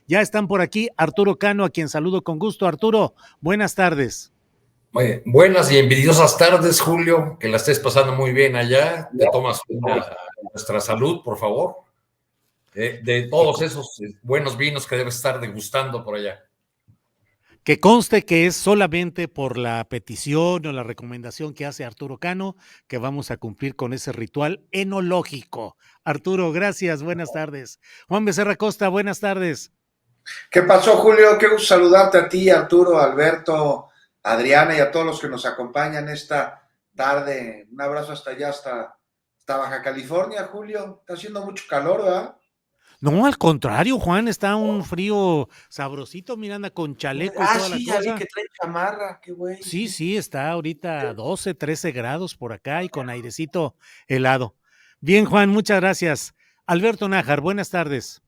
Ya están por aquí Arturo Cano, a quien saludo con gusto. Arturo, buenas tardes. Buenas y envidiosas tardes, Julio, que la estés pasando muy bien allá. Te tomas una a nuestra salud, por favor, de Que, todos esos buenos vinos que debes estar degustando por allá. que conste que es solamente por la petición o la recomendación que hace Arturo Cano que vamos a cumplir con ese ritual enológico. Arturo, gracias, buenas tardes. Juan Becerra Costa, buenas tardes. ¿Qué pasó, Julio? Qué gusto saludarte a ti, Arturo, Alberto, Adriana y a todos los que nos acompañan esta tarde. Un abrazo hasta allá, hasta Baja California, Julio. Está haciendo mucho calor, ¿verdad? No, al contrario, Juan, está un frío sabrosito, Miranda, con chaleco y toda la Sí, ya vi cosa. que trae chamarra, qué güey. Sí, sí, está ahorita 12, 13 grados por acá y con airecito helado. Bien, Juan, muchas gracias. Alberto Nájar, buenas tardes.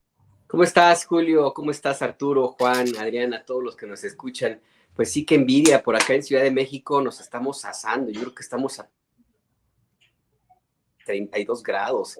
¿Cómo estás, Julio? ¿Cómo estás, Arturo, Juan, Adriana, todos los que nos escuchan? Pues sí, que envidia. Por acá en Ciudad de México nos estamos asando. Yo creo que estamos a 32 grados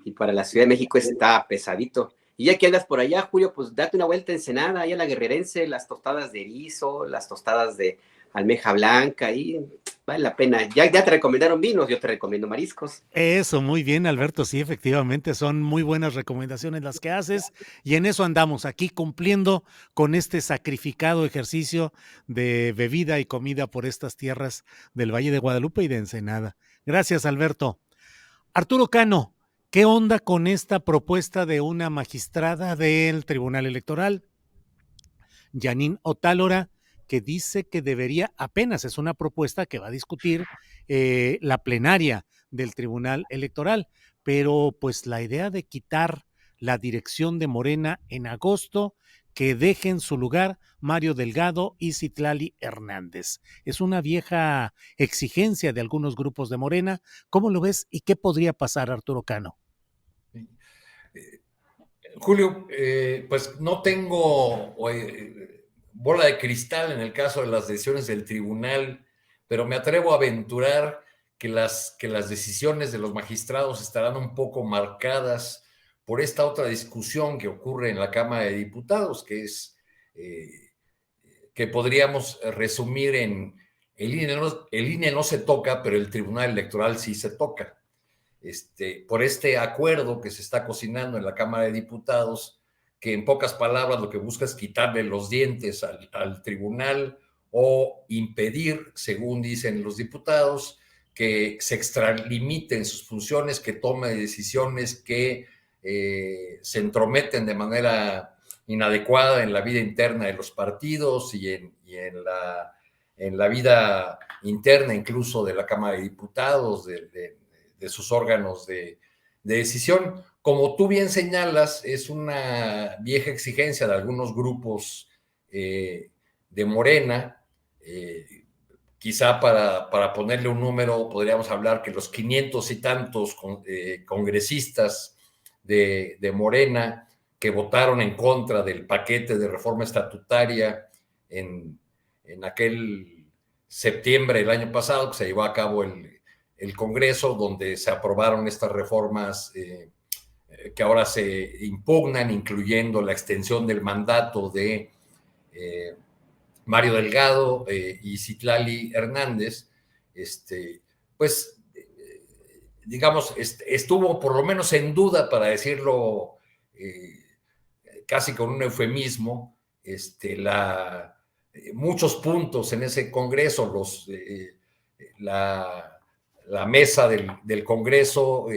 y para la Ciudad de México está pesadito. Y ya que andas por allá, Julio, pues date una vuelta a Ensenada, ahí a la Guerrerense, las tostadas de erizo, las tostadas de almeja blanca, y vale la pena. Ya te recomendaron vinos, yo te recomiendo mariscos. Eso, muy bien, Alberto. Sí, efectivamente, son muy buenas recomendaciones las que haces y en eso andamos aquí cumpliendo con este sacrificado ejercicio de bebida y comida por estas tierras del Valle de Guadalupe y de Ensenada. Gracias, Alberto. Arturo Cano, ¿qué onda con esta propuesta de una magistrada del Tribunal Electoral, Janine Otálora, que dice que debería, apenas es una propuesta que va a discutir la plenaria del Tribunal Electoral, pero pues la idea de quitar la dirección de Morena en agosto, que dejen su lugar Mario Delgado y Citlali Hernández. Es una vieja exigencia de algunos grupos de Morena. ¿Cómo lo ves y qué podría pasar, Arturo Cano? Julio, pues no tengo bola de cristal en el caso de las decisiones del tribunal, pero me atrevo a aventurar que las decisiones de los magistrados estarán un poco marcadas por esta otra discusión que ocurre en la Cámara de Diputados, eh, que podríamos resumir en el INE no se toca, pero el Tribunal Electoral sí se toca. Por este acuerdo que se está cocinando en la Cámara de Diputados, que en pocas palabras lo que busca es quitarle los dientes al tribunal o impedir, según dicen los diputados, que se extralimiten sus funciones, que tome decisiones que se entrometen de manera inadecuada en la vida interna de los partidos y en la vida interna incluso de la Cámara de Diputados, de sus órganos de decisión. Como tú bien señalas, es una vieja exigencia de algunos grupos de Morena. Quizá para ponerle un número, podríamos hablar que los 500 y tantos congresistas de Morena que votaron en contra del paquete de reforma estatutaria en aquel septiembre del año pasado, que se llevó a cabo el Congreso, donde se aprobaron estas reformas que ahora se impugnan, incluyendo la extensión del mandato de Mario Delgado y Citlali Hernández, pues, digamos, estuvo por lo menos en duda, para decirlo casi con un eufemismo, muchos puntos en ese Congreso, la mesa del Congreso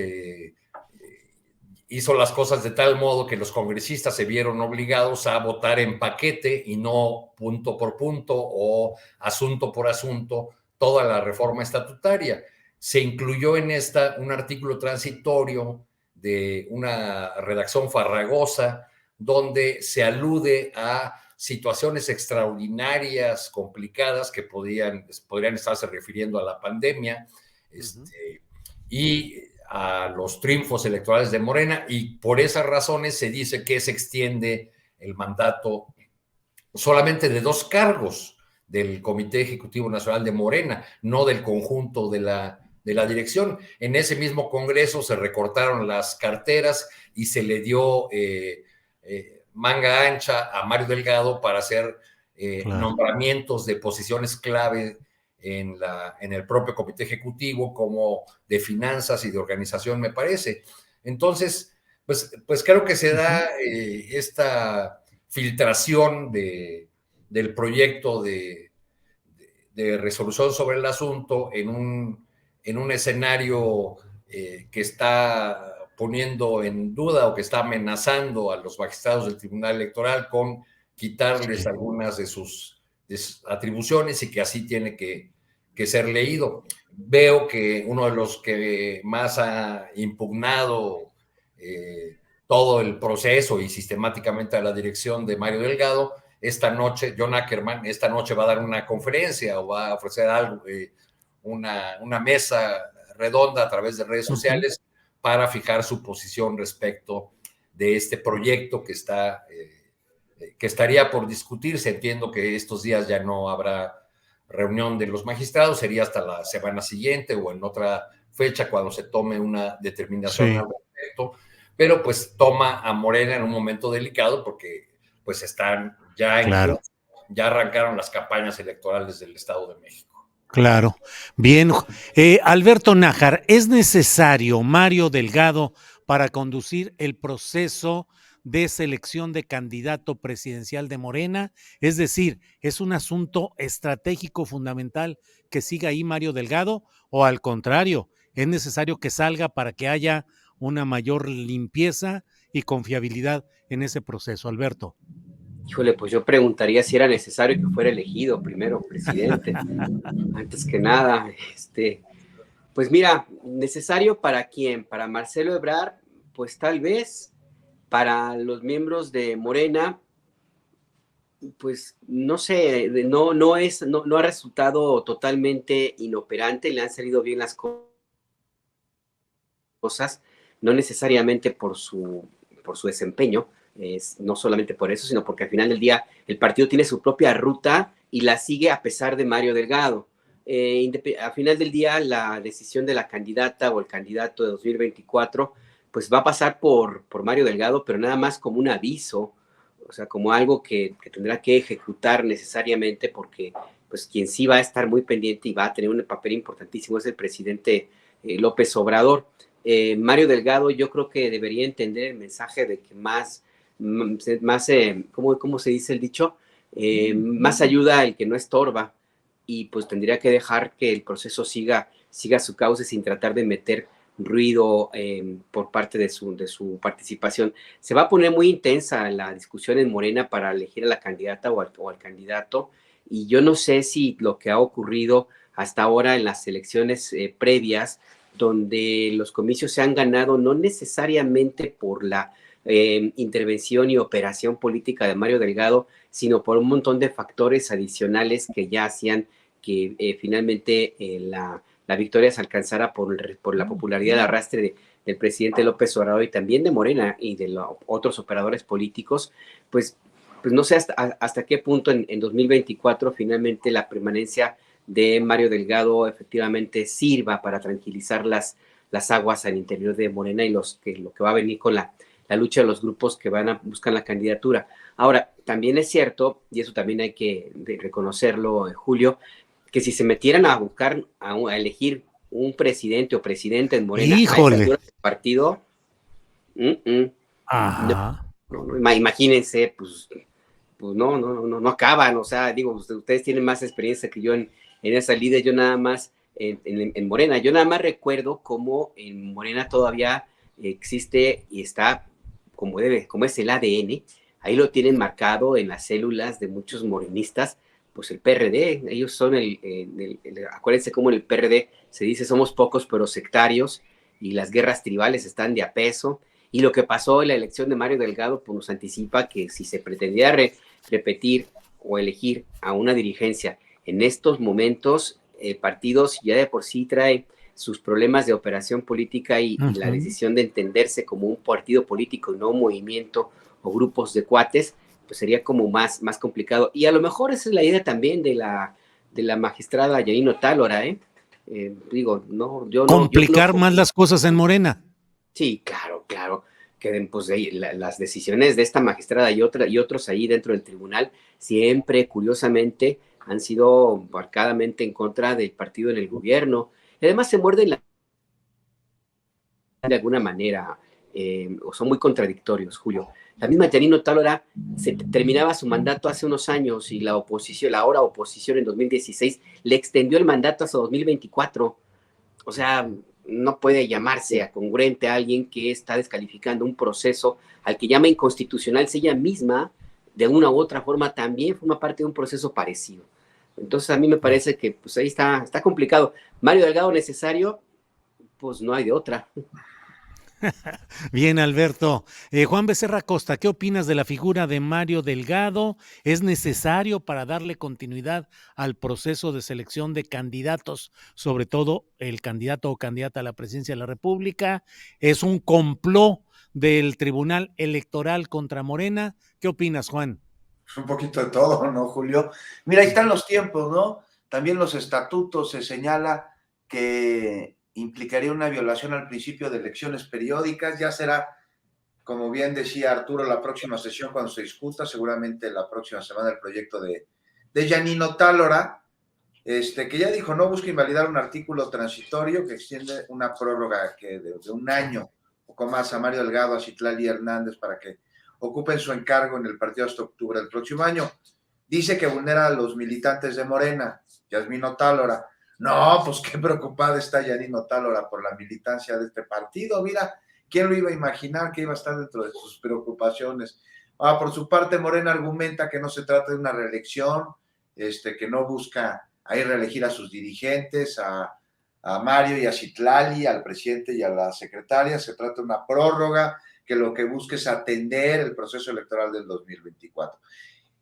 hizo las cosas de tal modo que los congresistas se vieron obligados a votar en paquete y no punto por punto o asunto por asunto toda la reforma estatutaria. Se incluyó en esta un artículo transitorio de una redacción farragosa donde se alude a situaciones extraordinarias, complicadas, que podrían estarse refiriendo a la pandemia, y a los triunfos electorales de Morena, y por esas razones se dice que se extiende el mandato solamente de 2 cargos del Comité Ejecutivo Nacional de Morena, no del conjunto de la dirección. En ese mismo Congreso se recortaron las carteras y se le dio manga ancha a Mario Delgado para hacer Claro. nombramientos de posiciones clave en el propio comité ejecutivo, como de finanzas y de organización, me parece. Entonces, pues creo que se da esta filtración del proyecto de resolución sobre el asunto en un escenario que está poniendo en duda o que está amenazando a los magistrados del Tribunal Electoral con quitarles algunas de sus atribuciones, y que así tiene que ser leído. Veo que uno de los que más ha impugnado todo el proceso y sistemáticamente a la dirección de Mario Delgado, esta noche, John Ackerman, esta noche va a dar una conferencia o va a ofrecer algo, una mesa redonda a través de redes sociales para fijar su posición respecto de este proyecto que estaría por discutirse. Entiendo que estos días ya no habrá reunión de los magistrados, sería hasta la semana siguiente o en otra fecha cuando se tome una determinación al respecto, pero pues toma a Morena en un momento delicado porque pues están ya ya arrancaron las campañas electorales del Estado de México. Claro. Bien. Alberto Nájar, ¿es necesario Mario Delgado para conducir el proceso de selección de candidato presidencial de Morena? Es decir, ¿es un asunto estratégico fundamental que siga ahí Mario Delgado, o al contrario, es necesario que salga para que haya una mayor limpieza y confiabilidad en ese proceso, Alberto? Híjole, pues yo preguntaría si era necesario que fuera elegido primero presidente, antes que nada. Pues mira, ¿necesario para quién? Para Marcelo Ebrard, pues tal vez. Para los miembros de Morena, pues no sé, no ha resultado totalmente inoperante, le han salido bien las cosas, no necesariamente por su desempeño, no solamente por eso, sino porque al final del día el partido tiene su propia ruta y la sigue a pesar de Mario Delgado. Al final del día, la decisión de la candidata o el candidato de 2024 pues va a pasar por Mario Delgado, pero nada más como un aviso, o sea, como algo que tendrá que ejecutar necesariamente, porque pues quien sí va a estar muy pendiente y va a tener un papel importantísimo es el presidente López Obrador. Mario Delgado yo creo que debería entender el mensaje de que ¿cómo se dice el dicho? Más ayuda el que no estorba, y pues tendría que dejar que el proceso siga su cauce sin tratar de meter ruido por parte de su participación. Se va a poner muy intensa la discusión en Morena para elegir a la candidata o al candidato, y yo no sé si lo que ha ocurrido hasta ahora en las elecciones previas, donde los comicios se han ganado no necesariamente por la intervención y operación política de Mario Delgado, sino por un montón de factores adicionales que ya hacían que finalmente la victoria se alcanzara por la popularidad de arrastre del presidente López Obrador y también de Morena y de otros operadores políticos. Pues no sé hasta qué punto en 2024 finalmente la permanencia de Mario Delgado efectivamente sirva para tranquilizar las aguas al interior de Morena y lo que va a venir con la lucha de los grupos que van a buscar la candidatura. Ahora, también es cierto, y eso también hay que reconocerlo, Julio, que si se metieran a buscar, a elegir un presidente o presidenta en Morena, ¡híjole!, a esa altura del partido, imagínense, pues no acaban. O sea, digo, ustedes tienen más experiencia que yo en esa liga, yo nada más en Morena. Yo nada más recuerdo cómo en Morena todavía existe y está como es el ADN, ahí lo tienen marcado en las células de muchos morenistas, pues el PRD, ellos son acuérdense cómo en el PRD se dice somos pocos pero sectarios, y las guerras tribales están de a peso, y lo que pasó en la elección de Mario Delgado pues nos anticipa que si se pretendía repetir o elegir a una dirigencia en estos momentos, el partido ya de por sí trae sus problemas de operación política y la decisión de entenderse como un partido político y no un movimiento o grupos de cuates, pues sería como más complicado. Y a lo mejor esa es la idea también de la magistrada Yanino Tálora, digo, no, yo complicar no, más las cosas en Morena. Sí, claro. que pues, las decisiones de esta magistrada y otros ahí dentro del tribunal siempre, curiosamente, han sido marcadamente en contra del partido en el gobierno. Y además se muerden de alguna manera, o son muy contradictorios, Julio. La misma Janine Otálola terminaba su mandato hace unos años y la oposición, la ahora oposición en 2016, le extendió el mandato hasta 2024. O sea, no puede llamarse a congruente a alguien que está descalificando un proceso al que llama inconstitucional, si ella misma, de una u otra forma, también forma parte de un proceso parecido. Entonces, a mí me parece que pues ahí está complicado. Mario Delgado necesario, pues no hay de otra. Bien, Alberto. Juan Becerra Costa, ¿qué opinas de la figura de Mario Delgado? ¿Es necesario para darle continuidad al proceso de selección de candidatos, sobre todo el candidato o candidata a la presidencia de la República? ¿Es un complot del Tribunal Electoral contra Morena? ¿Qué opinas, Juan? Un poquito de todo, ¿no, Julio? Mira, ahí están los tiempos, ¿no? También los estatutos se señala que implicaría una violación al principio de elecciones periódicas. Ya será, como bien decía Arturo, la próxima sesión cuando se discuta, seguramente la próxima semana, el proyecto de Janine Otálola, que ya dijo, no busca invalidar un artículo transitorio que extiende una prórroga de un año, un poco más, a Mario Delgado, a Citlali Hernández, para que ocupen su encargo en el partido hasta octubre del próximo año. Dice que vulnera a los militantes de Morena, Yasmín Otálola. No, pues qué preocupada está Janine Otálola por la militancia de este partido. Mira, ¿quién lo iba a imaginar que iba a estar dentro de sus preocupaciones? Por su parte, Morena argumenta que no se trata de una reelección, que no busca ahí reelegir a sus dirigentes, a Mario y a Citlali, al presidente y a la secretaria. Se trata de una prórroga que lo que busca es atender el proceso electoral del 2024.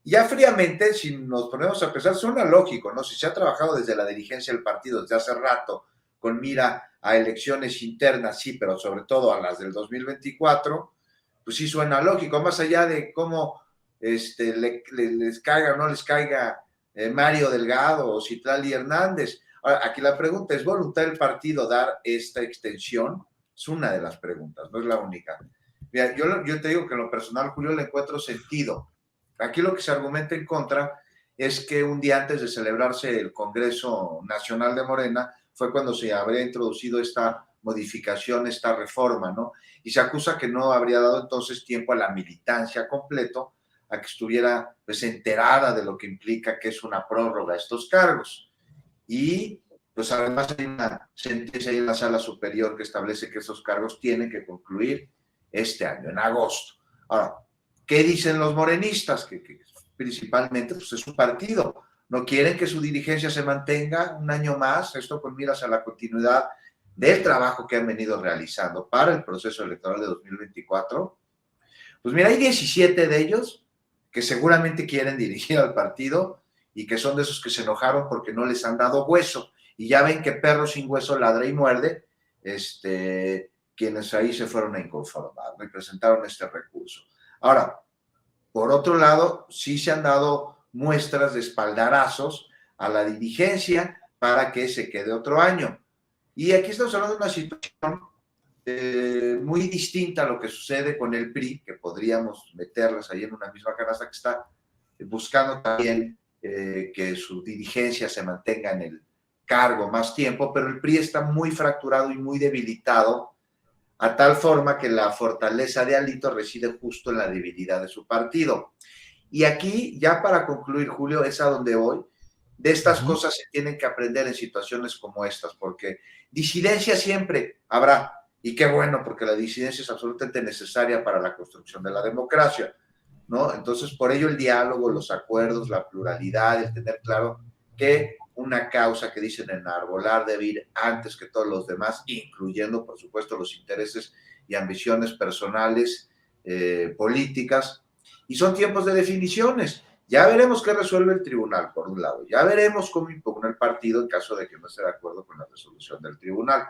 Ya fríamente, si nos ponemos a pensar, suena lógico, ¿no? Si se ha trabajado desde la dirigencia del partido desde hace rato, con mira a elecciones internas, sí, pero sobre todo a las del 2024, pues sí suena lógico, más allá de cómo les caiga o no les caiga Mario Delgado o Citlali Hernández. Ahora, aquí la pregunta, ¿es voluntad del partido dar esta extensión? Es una de las preguntas, no es la única. Mira, yo te digo que en lo personal, Julio, le encuentro sentido. Aquí lo que se argumenta en contra es que un día antes de celebrarse el Congreso Nacional de Morena fue cuando se habría introducido esta modificación, esta reforma, ¿no? Y se acusa que no habría dado entonces tiempo a la militancia completo a que estuviera pues enterada de lo que implica que es una prórroga a estos cargos. Y pues además hay una sentencia ahí en la Sala Superior que establece que esos cargos tienen que concluir este año, en agosto. Ahora, ¿qué dicen los morenistas? Que principalmente pues es un partido. No quieren que su dirigencia se mantenga un año más, esto con miras a la continuidad del trabajo que han venido realizando para el proceso electoral de 2024. Pues mira, hay 17 de ellos que seguramente quieren dirigir al partido y que son de esos que se enojaron porque no les han dado hueso. Y ya ven que perro sin hueso ladra y muerde, quienes ahí se fueron a inconformar y presentaron este recurso. Ahora, por otro lado, sí se han dado muestras de espaldarazos a la dirigencia para que se quede otro año. Y aquí estamos hablando de una situación muy distinta a lo que sucede con el PRI, que podríamos meterlas ahí en una misma canasta, que está buscando también que su dirigencia se mantenga en el cargo más tiempo, pero el PRI está muy fracturado y muy debilitado, a tal forma que la fortaleza de Alito reside justo en la debilidad de su partido. Y aquí, ya para concluir, Julio, es a donde voy. De estas cosas se tienen que aprender en situaciones como estas, porque disidencia siempre habrá, y qué bueno, porque la disidencia es absolutamente necesaria para la construcción de la democracia, ¿no? Entonces, por ello el diálogo, los acuerdos, la pluralidad, el tener claro que una causa que dicen enarbolar debe ir antes que todos los demás, incluyendo, por supuesto, los intereses y ambiciones personales, políticas, y son tiempos de definiciones. Ya veremos qué resuelve el tribunal, por un lado, ya veremos cómo impugna el partido en caso de que no esté de acuerdo con la resolución del tribunal.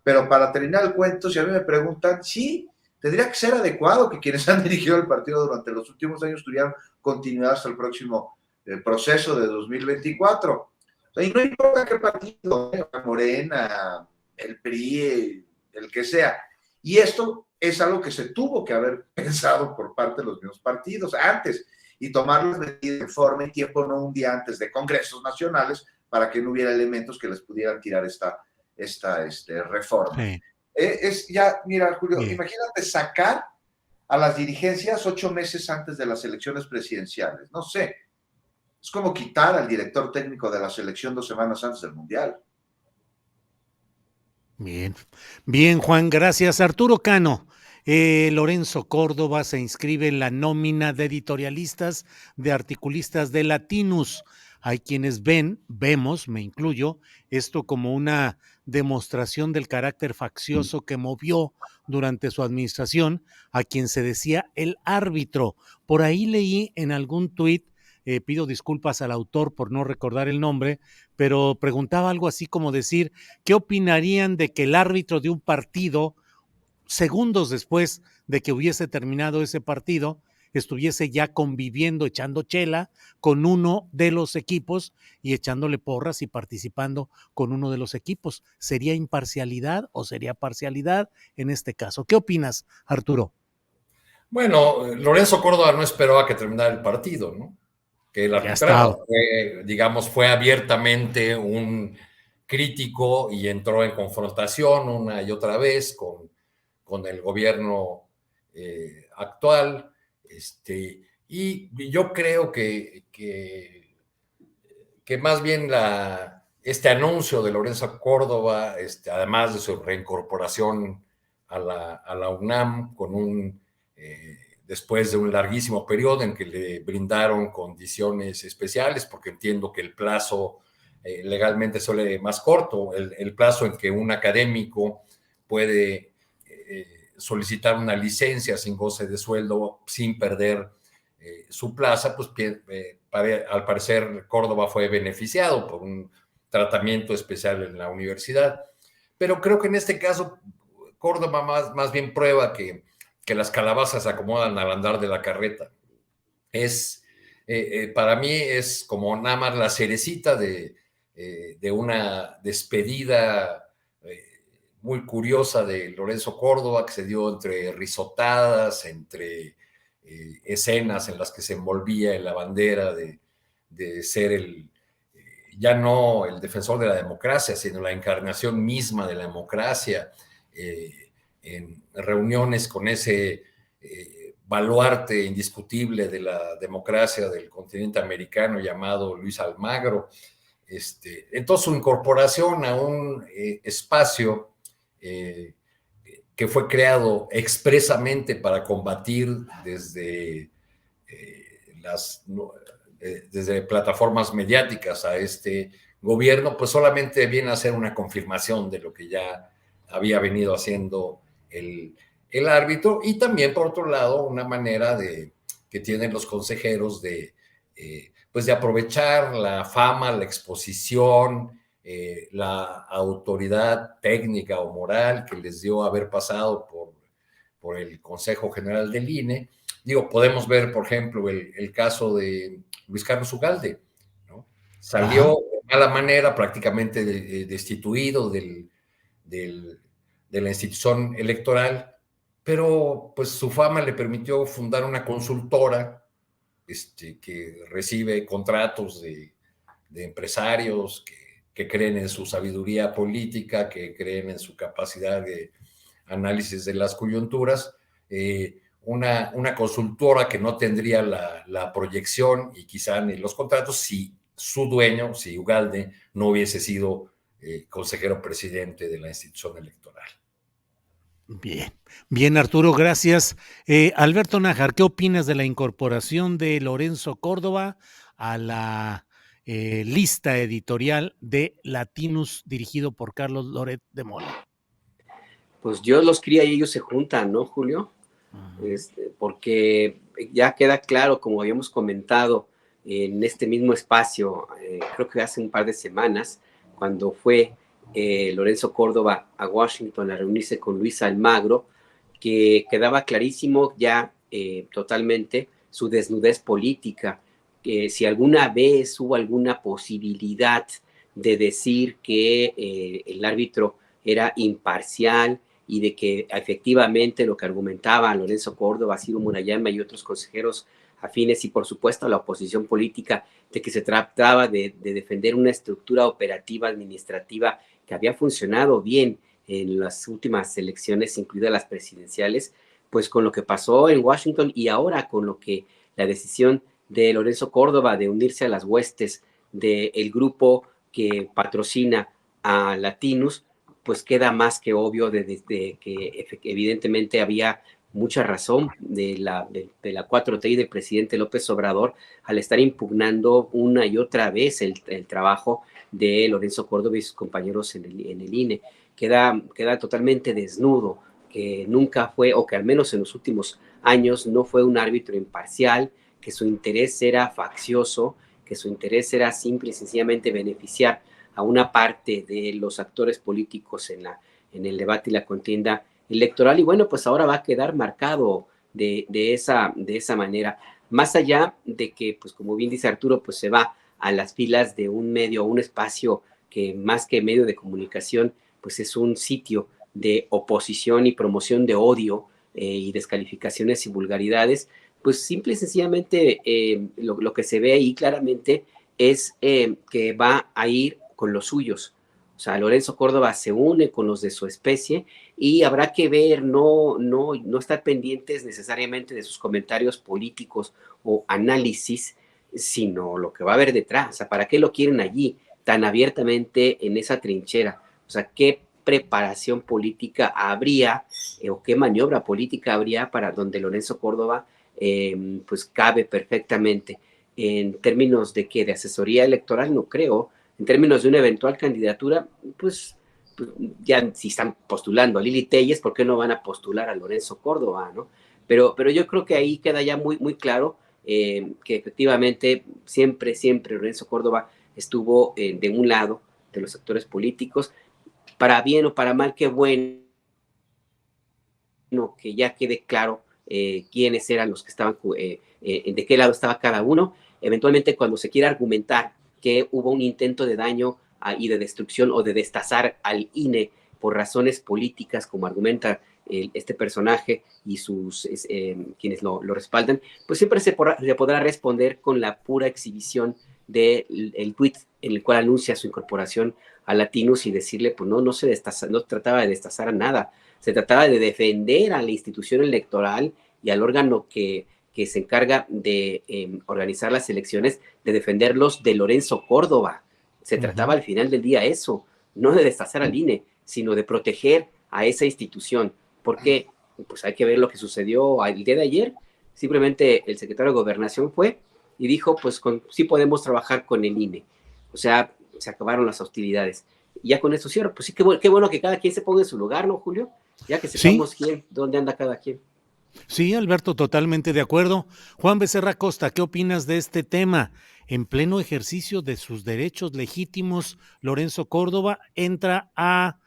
Pero para terminar el cuento, si a mí me preguntan, sí, tendría que ser adecuado que quienes han dirigido el partido durante los últimos años tuvieran continuidad hasta el próximo proceso de 2024. Y no importa qué partido, Morena, el PRI, el que sea. Y esto es algo que se tuvo que haber pensado por parte de los mismos partidos antes y tomar las medidas en forma y tiempo, no un día antes de congresos nacionales, para que no hubiera elementos que les pudieran tirar esta reforma. Sí. Mira, Julio, Bien. imagínate sacar a las dirigencias 8 meses antes de las elecciones presidenciales. No sé, es como quitar al director técnico de la selección 2 semanas antes del Mundial. Bien, bien, Juan, gracias. Arturo Cano, Lorenzo Córdoba se inscribe en la nómina de editorialistas, de articulistas de Latinus. Hay quienes vemos, me incluyo, esto como una demostración del carácter faccioso que movió durante su administración a quien se decía el árbitro. Por ahí leí en algún tuit, pido disculpas al autor por no recordar el nombre, pero preguntaba algo así como decir, ¿qué opinarían de que el árbitro de un partido, segundos después de que hubiese terminado ese partido, estuviese ya conviviendo, echando chela con uno de los equipos y echándole porras y participando con uno de los equipos? ¿Sería imparcialidad o sería parcialidad en este caso? ¿Qué opinas, Arturo? Bueno, Lorenzo Córdoba no esperó a que terminara el partido, ¿no? Que el Ya está. arbitrado fue abiertamente un crítico y entró en confrontación una y otra vez con el gobierno actual. Y yo creo que más bien este anuncio de Lorenzo Córdoba, además de su reincorporación a la UNAM después de un larguísimo periodo en que le brindaron condiciones especiales, porque entiendo que el plazo legalmente suele más corto, el plazo en que un académico puede solicitar una licencia sin goce de sueldo, sin perder su plaza, pues al parecer Córdoba fue beneficiado por un tratamiento especial en la universidad. Pero creo que en este caso Córdoba más bien prueba que las calabazas se acomodan al andar de la carreta. Para mí es como nada más la cerecita de una despedida muy curiosa de Lorenzo Córdoba, que se dio entre risotadas, entre escenas en las que se envolvía en la bandera de ser ya no el defensor de la democracia, sino la encarnación misma de la democracia, en reuniones con ese baluarte indiscutible de la democracia del continente americano llamado Luis Almagro. Entonces su incorporación a un espacio que fue creado expresamente para combatir desde plataformas mediáticas a este gobierno, pues solamente viene a ser una confirmación de lo que ya había venido haciendo el árbitro, y también, por otro lado, una manera que tienen los consejeros de aprovechar la fama, la exposición, la autoridad técnica o moral que les dio haber pasado por el Consejo General del INE. Digo, podemos ver, por ejemplo, el caso de Luis Carlos Ugalde, ¿no? Salió de mala manera, prácticamente destituido de la institución electoral, pero pues su fama le permitió fundar una consultora que recibe contratos de empresarios que creen en su sabiduría política, que creen en su capacidad de análisis de las coyunturas, una consultora que no tendría la proyección y quizá ni los contratos si su dueño, si Ugalde, no hubiese sido consejero presidente de la institución electoral. Bien, bien, Arturo, gracias. Alberto Nájar, ¿qué opinas de la incorporación de Lorenzo Córdoba a la lista editorial de Latinus dirigido por Carlos Loret de Mola? Pues Dios los cría y ellos se juntan, ¿no, Julio? Porque ya queda claro, como habíamos comentado en este mismo espacio, creo que hace un par de semanas, cuando fue Lorenzo Córdoba a Washington a reunirse con Luis Almagro, que quedaba clarísimo ya totalmente su desnudez política, que si alguna vez hubo alguna posibilidad de decir que el árbitro era imparcial, y de que efectivamente lo que argumentaban Lorenzo Córdoba, Ciro Murayama y otros consejeros afines y por supuesto la oposición política, de que se trataba de defender una estructura operativa administrativa que había funcionado bien en las últimas elecciones, incluidas las presidenciales, pues con lo que pasó en Washington y ahora con lo que la decisión de Lorenzo Córdoba de unirse a las huestes del grupo que patrocina a Latinus, pues queda más que obvio de que evidentemente había mucha razón de la 4T y del presidente López Obrador al estar impugnando una y otra vez el trabajo de Lorenzo Córdoba y sus compañeros en el INE. Queda totalmente desnudo, que nunca fue, o que al menos en los últimos años no fue un árbitro imparcial, que su interés era faccioso, que su interés era simple y sencillamente beneficiar a una parte de los actores políticos en el debate y la contienda electoral. Y bueno, pues ahora va a quedar marcado de esa manera. Más allá de que, pues como bien dice Arturo, pues se va a las filas de un medio, un espacio que más que medio de comunicación, pues es un sitio de oposición y promoción de odio y descalificaciones y vulgaridades, pues simple y sencillamente lo que se ve ahí claramente es que va a ir con los suyos. O sea, Lorenzo Córdoba se une con los de su especie y habrá que ver, no estar pendientes necesariamente de sus comentarios políticos o análisis, sino lo que va a haber detrás. O sea, ¿para qué lo quieren allí tan abiertamente en esa trinchera? O sea, ¿qué preparación política habría o qué maniobra política habría para donde Lorenzo Córdoba pues cabe perfectamente? En términos de que de asesoría electoral no creo, en términos de una eventual candidatura, pues ya si están postulando a Lili Téllez, ¿por qué no van a postular a Lorenzo Córdoba, no? Pero yo creo que ahí queda ya muy, muy claro que efectivamente siempre Lorenzo Córdoba estuvo de un lado de los actores políticos, para bien o para mal, qué bueno que ya quede claro quiénes eran los que estaban, de qué lado estaba cada uno. Eventualmente, cuando se quiera argumentar que hubo un intento de daño y de destrucción o de destazar al INE por razones políticas, como argumenta este personaje y quienes lo respaldan, pues siempre se podrá responder con la pura exhibición del tuit en el cual anuncia su incorporación a Latinus y decirle, pues no se trataba de destazar a nada, se trataba de defender a la institución electoral y al órgano que se encarga de organizar las elecciones, de defenderlos de Lorenzo Córdoba. Se trataba al final del día eso, no de destazar al INE, sino de proteger a esa institución. ¿Por qué? Pues hay que ver lo que sucedió el día de ayer. Simplemente el secretario de Gobernación fue y dijo, pues sí podemos trabajar con el INE. O sea, se acabaron las hostilidades. Y ya con eso cierro. Pues sí, qué bueno que cada quien se ponga en su lugar, ¿no, Julio? Ya que sepamos dónde anda cada quien. Sí, Alberto, totalmente de acuerdo. Juan Becerra Costa, ¿qué opinas de este tema? En pleno ejercicio de sus derechos legítimos, Lorenzo Córdoba entra a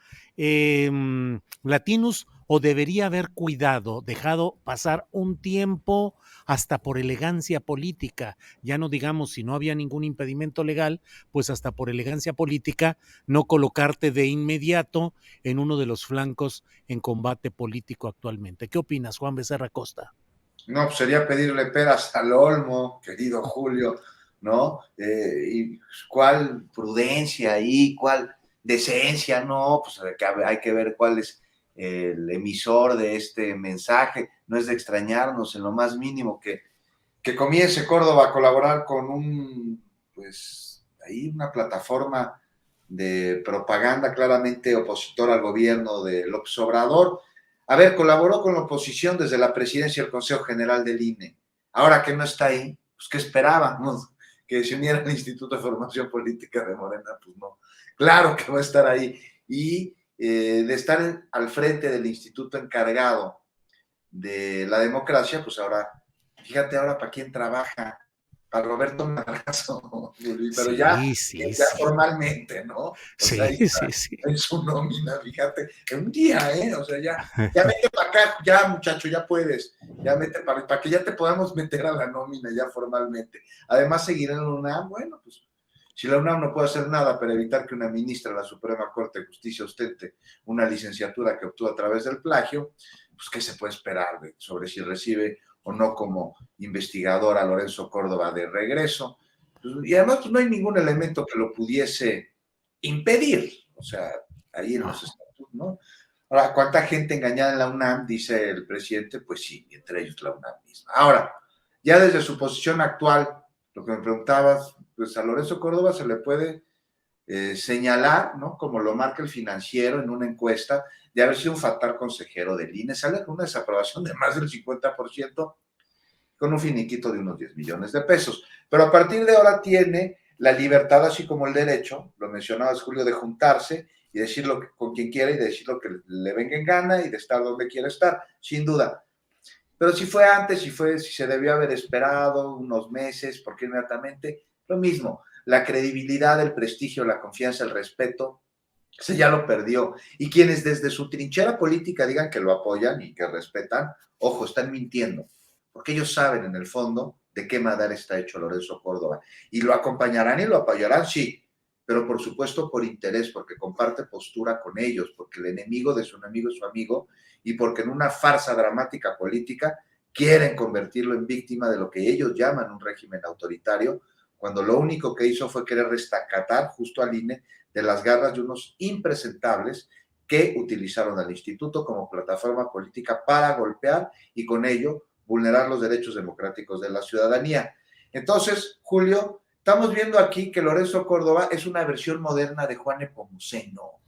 Latinus, o debería haber dejado pasar un tiempo hasta por elegancia política, ya no digamos si no había ningún impedimento legal, pues hasta por elegancia política no colocarte de inmediato en uno de los flancos en combate político actualmente. ¿Qué opinas, Juan Becerra Costa? No, pues sería pedirle peras al olmo, querido Julio, ¿no? ¿Y cuál prudencia ahí, cuál decencia? No, pues hay que ver cuál es el emisor de este mensaje. No es de extrañarnos en lo más mínimo que comience Córdoba a colaborar con ahí una plataforma de propaganda claramente opositora al gobierno de López Obrador. A ver, colaboró con la oposición desde la presidencia del Consejo General del INE. Ahora que no está ahí, pues ¿qué esperábamos? Que se uniera al Instituto de Formación Política de Morena, pues no. Claro que va a estar ahí. Y de estar al frente del instituto encargado de la democracia, pues ahora, fíjate ahora para quién trabaja, para Roberto Madrazo, pero ya formalmente, ¿no? Sí. En su nómina, fíjate, en un día, o sea, ya vete para acá, ya muchacho, ya puedes, ya vete para que ya te podamos meter a la nómina ya formalmente. Además, seguir en la UNAM, bueno, pues Si la UNAM no puede hacer nada para evitar que una ministra de la Suprema Corte de Justicia ostente una licenciatura que obtuvo a través del plagio, pues ¿qué se puede esperar sobre si recibe o no como investigador a Lorenzo Córdoba de regreso? Y además pues, no hay ningún elemento que lo pudiese impedir, o sea, ahí en los estatutos, ¿no? Ahora, ¿cuánta gente engañada en la UNAM? Dice el presidente, pues sí, entre ellos la UNAM misma. Ahora, ya desde su posición actual, lo que me preguntabas, pues a Lorenzo Córdoba se le puede señalar, ¿no? Como lo marca el Financiero en una encuesta, de haber sido un fatal consejero del INE, sale con una desaprobación de más del 50%, con un finiquito de unos 10 millones de pesos. Pero a partir de ahora tiene la libertad, así como el derecho, lo mencionabas, Julio, de juntarse y decir lo que, con quien quiera y de decir lo que le venga en gana y de estar donde quiera estar, sin duda. Pero si fue antes, si se debió haber esperado unos meses, porque inmediatamente lo mismo, la credibilidad, el prestigio, la confianza, el respeto, se ya lo perdió. Y quienes desde su trinchera política digan que lo apoyan y que respetan, ojo, están mintiendo, porque ellos saben en el fondo de qué madera está hecho Lorenzo Córdoba. Y lo acompañarán y lo apoyarán, sí, pero por supuesto por interés, porque comparte postura con ellos, porque el enemigo de su enemigo es su amigo, y porque en una farsa dramática política quieren convertirlo en víctima de lo que ellos llaman un régimen autoritario, cuando lo único que hizo fue querer rescatar justo al INE de las garras de unos impresentables que utilizaron al instituto como plataforma política para golpear y con ello vulnerar los derechos democráticos de la ciudadanía. Entonces, Julio, estamos viendo aquí que Lorenzo Córdoba es una versión moderna de Juan Nepomuceno.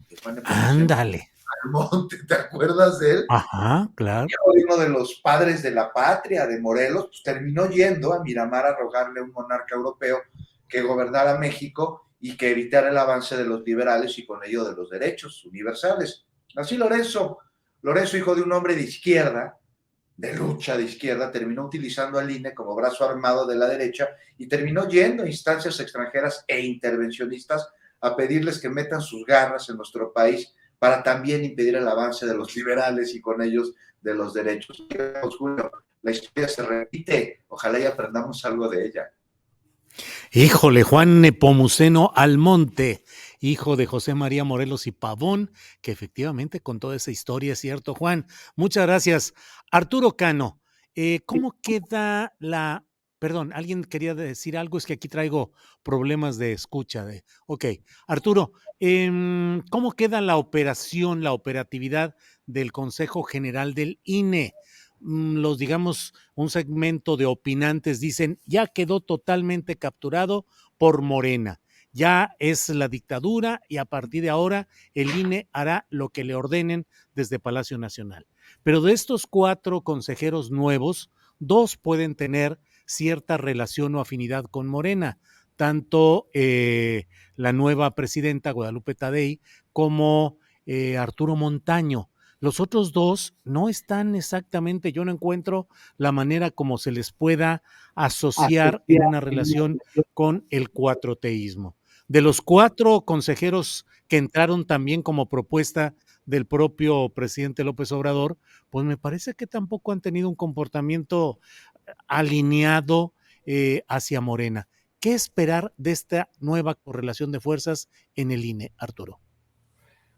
Ándale. Almonte, ¿te acuerdas de él? Ajá, claro. Uno de los padres de la patria de Morelos, pues terminó yendo a Miramar a rogarle a un monarca europeo que gobernara México y que evitara el avance de los liberales y con ello de los derechos universales. Así Lorenzo, hijo de un hombre de izquierda, de lucha de izquierda, terminó utilizando al INE como brazo armado de la derecha y terminó yendo a instancias extranjeras e intervencionistas a pedirles que metan sus garras en nuestro país para también impedir el avance de los liberales y con ellos de los derechos. La historia se repite, ojalá y aprendamos algo de ella. Híjole, Juan Nepomuceno Almonte, hijo de José María Morelos y Pavón, que efectivamente contó esa historia, es cierto, Juan. Muchas gracias. Arturo Cano, ¿cómo queda la... Perdón, alguien quería decir algo, es que aquí traigo problemas de escucha. Ok, Arturo, ¿cómo queda la operación, la operatividad del Consejo General del INE? Los, digamos, un segmento de opinantes dicen, ya quedó totalmente capturado por Morena, ya es la dictadura y a partir de ahora el INE hará lo que le ordenen desde Palacio Nacional. Pero de estos 4 consejeros nuevos, 2 pueden tener cierta relación o afinidad con Morena, tanto la nueva presidenta Guadalupe Tadei como Arturo Montaño. Los otros 2 no están exactamente, yo no encuentro la manera como se les pueda asociar en una relación con el cuatroteísmo. De los 4 consejeros que entraron también como propuesta del propio presidente López Obrador, pues me parece que tampoco han tenido un comportamiento alineado hacia Morena. ¿Qué esperar de esta nueva correlación de fuerzas en el INE, Arturo?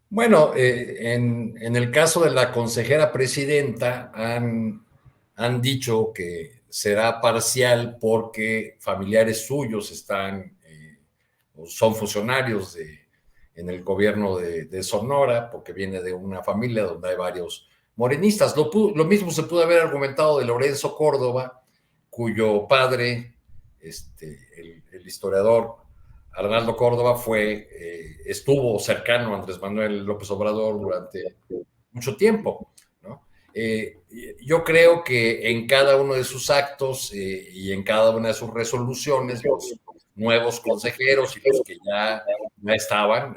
Bueno, en el caso de la consejera presidenta han dicho que será parcial porque familiares suyos son funcionarios en el gobierno de Sonora, porque viene de una familia donde hay varios morenistas. Lo mismo se pudo haber argumentado de Lorenzo Córdoba, cuyo padre, el historiador Arnaldo Córdoba estuvo cercano a Andrés Manuel López Obrador durante mucho tiempo, ¿no? Yo creo que en cada uno de sus actos y en cada una de sus resoluciones, los nuevos consejeros y los que ya estaban,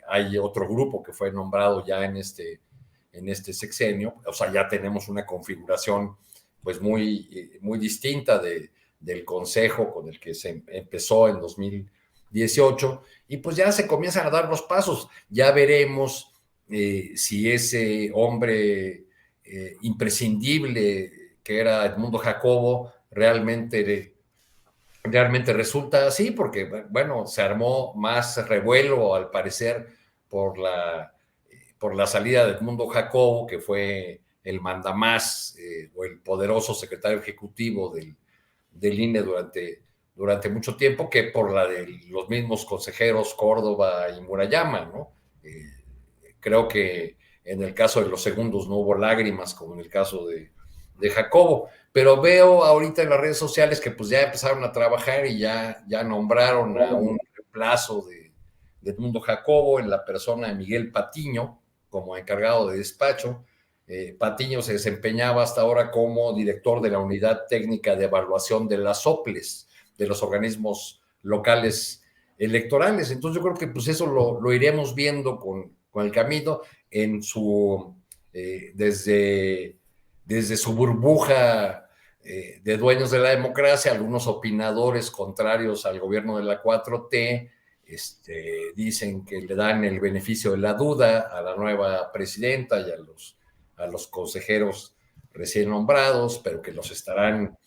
hay otro grupo que fue nombrado ya en este sexenio, o sea, ya tenemos una configuración pues muy distinta del consejo con el que se empezó en 2018, y pues ya se comienzan a dar los pasos. Ya veremos si ese hombre imprescindible que era Edmundo Jacobo realmente realmente resulta así, porque, bueno, se armó más revuelo, al parecer, por la salida de Edmundo Jacobo, que fue el mandamás o el poderoso secretario ejecutivo del INE durante mucho tiempo, que por la de los mismos consejeros Córdoba y Murayama, ¿no? Creo que en el caso de los segundos no hubo lágrimas, como en el caso de Jacobo, pero veo ahorita en las redes sociales que pues ya empezaron a trabajar y ya nombraron a un reemplazo de Edmundo Jacobo en la persona de Miguel Patiño como encargado de despacho. Patiño se desempeñaba hasta ahora como director de la Unidad Técnica de Evaluación de las OPLES, de los organismos locales electorales. Entonces yo creo que pues eso lo iremos viendo con el camino en su, desde su burbuja de dueños de la democracia. Algunos opinadores contrarios al gobierno de la 4T dicen que le dan el beneficio de la duda a la nueva presidenta y a los consejeros recién nombrados, pero que los estarán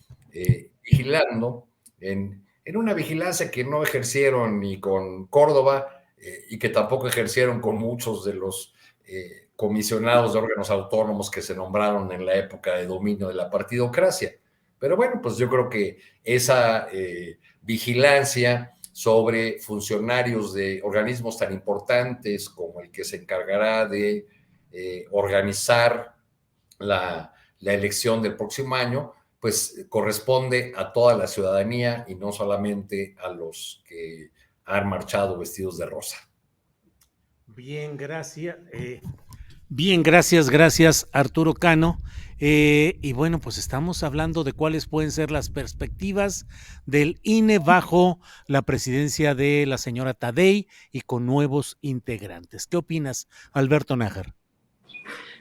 vigilando en una vigilancia que no ejercieron ni con Córdoba y que tampoco ejercieron con muchos de los comisionados de órganos autónomos que se nombraron en la época de dominio de la partidocracia. Pero bueno, pues yo creo que esa vigilancia sobre funcionarios de organismos tan importantes como el que se encargará de organizar la elección del próximo año, pues corresponde a toda la ciudadanía y no solamente a los que han marchado vestidos de rosa. Bien, gracias. Bien, gracias Arturo Cano. Y bueno, pues estamos hablando de cuáles pueden ser las perspectivas del INE bajo la presidencia de la señora Taddei y con nuevos integrantes. ¿Qué opinas, Alberto Nájar?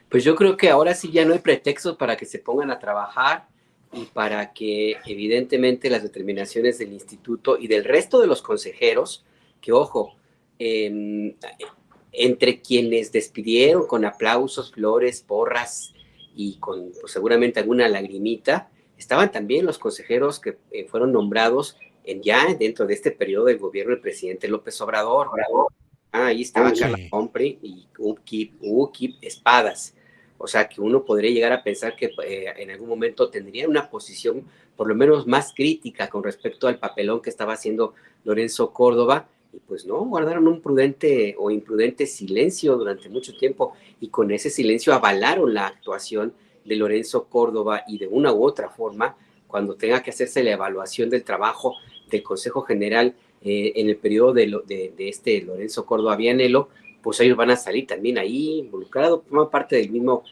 Pues yo creo que ahora sí ya no hay pretextos para que se pongan a trabajar y para que evidentemente las determinaciones del instituto y del resto de los consejeros, que ojo, entre quienes despidieron con aplausos, flores, porras y con pues, seguramente alguna lagrimita, estaban también los consejeros que fueron nombrados ya dentro de este periodo del gobierno del presidente López Obrador. Ahí estaba Carla Humphrey y Ukip Espadas. O sea, que uno podría llegar a pensar que en algún momento tendría una posición por lo menos más crítica con respecto al papelón que estaba haciendo Lorenzo Córdoba, y pues no, guardaron un prudente o imprudente silencio durante mucho tiempo, y con ese silencio avalaron la actuación de Lorenzo Córdoba, y de una u otra forma, cuando tenga que hacerse la evaluación del trabajo del Consejo General en el periodo de este Lorenzo Córdoba Vianello, pues ellos van a salir también ahí involucrados, forman parte del mismo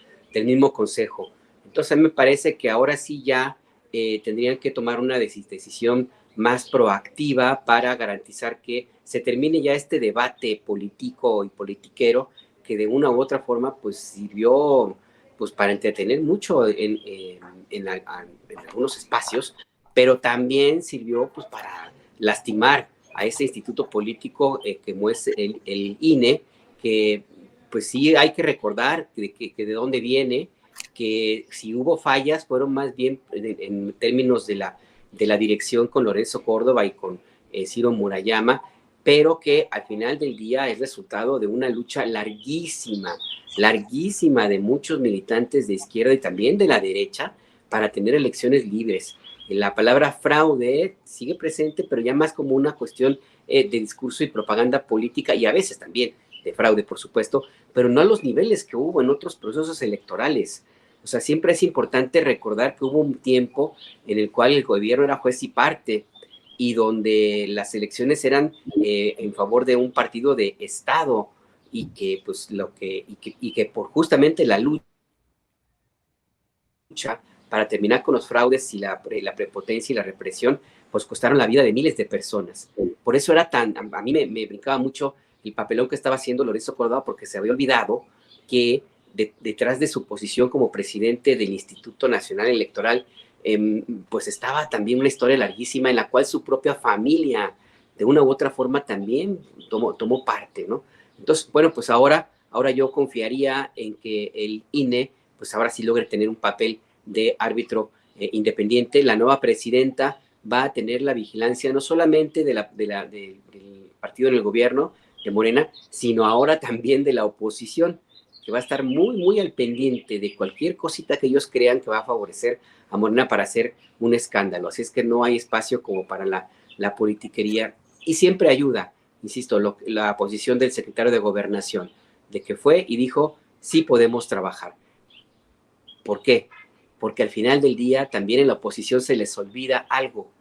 consejo. Entonces a mí me parece que ahora sí ya tendrían que tomar una decisión más proactiva para garantizar que se termine ya este debate político y politiquero que de una u otra forma pues sirvió pues para entretener mucho en algunos espacios, pero también sirvió pues para lastimar a ese instituto político como es el INE, que pues sí hay que recordar que de dónde viene, que si hubo fallas fueron más bien en términos de la dirección con Lorenzo Córdoba y con Ciro Murayama, pero que al final del día es resultado de una lucha larguísima de muchos militantes de izquierda y también de la derecha para tener elecciones libres. La palabra fraude sigue presente, pero ya más como una cuestión de discurso y propaganda política, y a veces también de fraude, por supuesto, pero no a los niveles que hubo en otros procesos electorales. O sea, siempre es importante recordar que hubo un tiempo en el cual el gobierno era juez y parte, y donde las elecciones eran en favor de un partido de Estado, y que pues que por justamente la lucha para terminar con los fraudes y la prepotencia y la represión, pues costaron la vida de miles de personas. Por eso era a mí me brincaba mucho el papelón que estaba haciendo Lorenzo Córdoba, porque se había olvidado que detrás de su posición como presidente del Instituto Nacional Electoral, pues estaba también una historia larguísima en la cual su propia familia, de una u otra forma, también tomó parte, ¿no? Entonces, bueno, pues ahora yo confiaría en que el INE, pues ahora sí logre tener un papel de árbitro independiente. La nueva presidenta, va a tener la vigilancia no solamente del partido en el gobierno, de Morena, sino ahora también de la oposición, que va a estar muy, muy al pendiente de cualquier cosita que ellos crean que va a favorecer a Morena para hacer un escándalo. Así es que no hay espacio como para la politiquería, y siempre ayuda, insisto, la posición del secretario de Gobernación, de que fue y dijo, sí podemos trabajar. ¿Por qué? Porque al final del día también en la oposición se les olvida algo.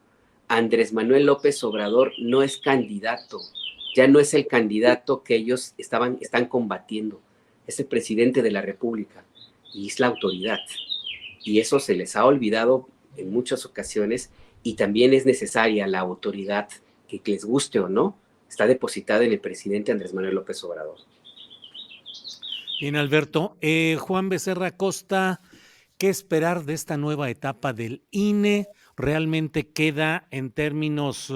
Andrés Manuel López Obrador no es candidato, ya no es el candidato que ellos están combatiendo, es el presidente de la República y es la autoridad. Y eso se les ha olvidado en muchas ocasiones, y también es necesaria la autoridad, que les guste o no, está depositada en el presidente Andrés Manuel López Obrador. Bien, Alberto. Juan Becerra Costa, ¿qué esperar de esta nueva etapa del INE? ¿Realmente queda en términos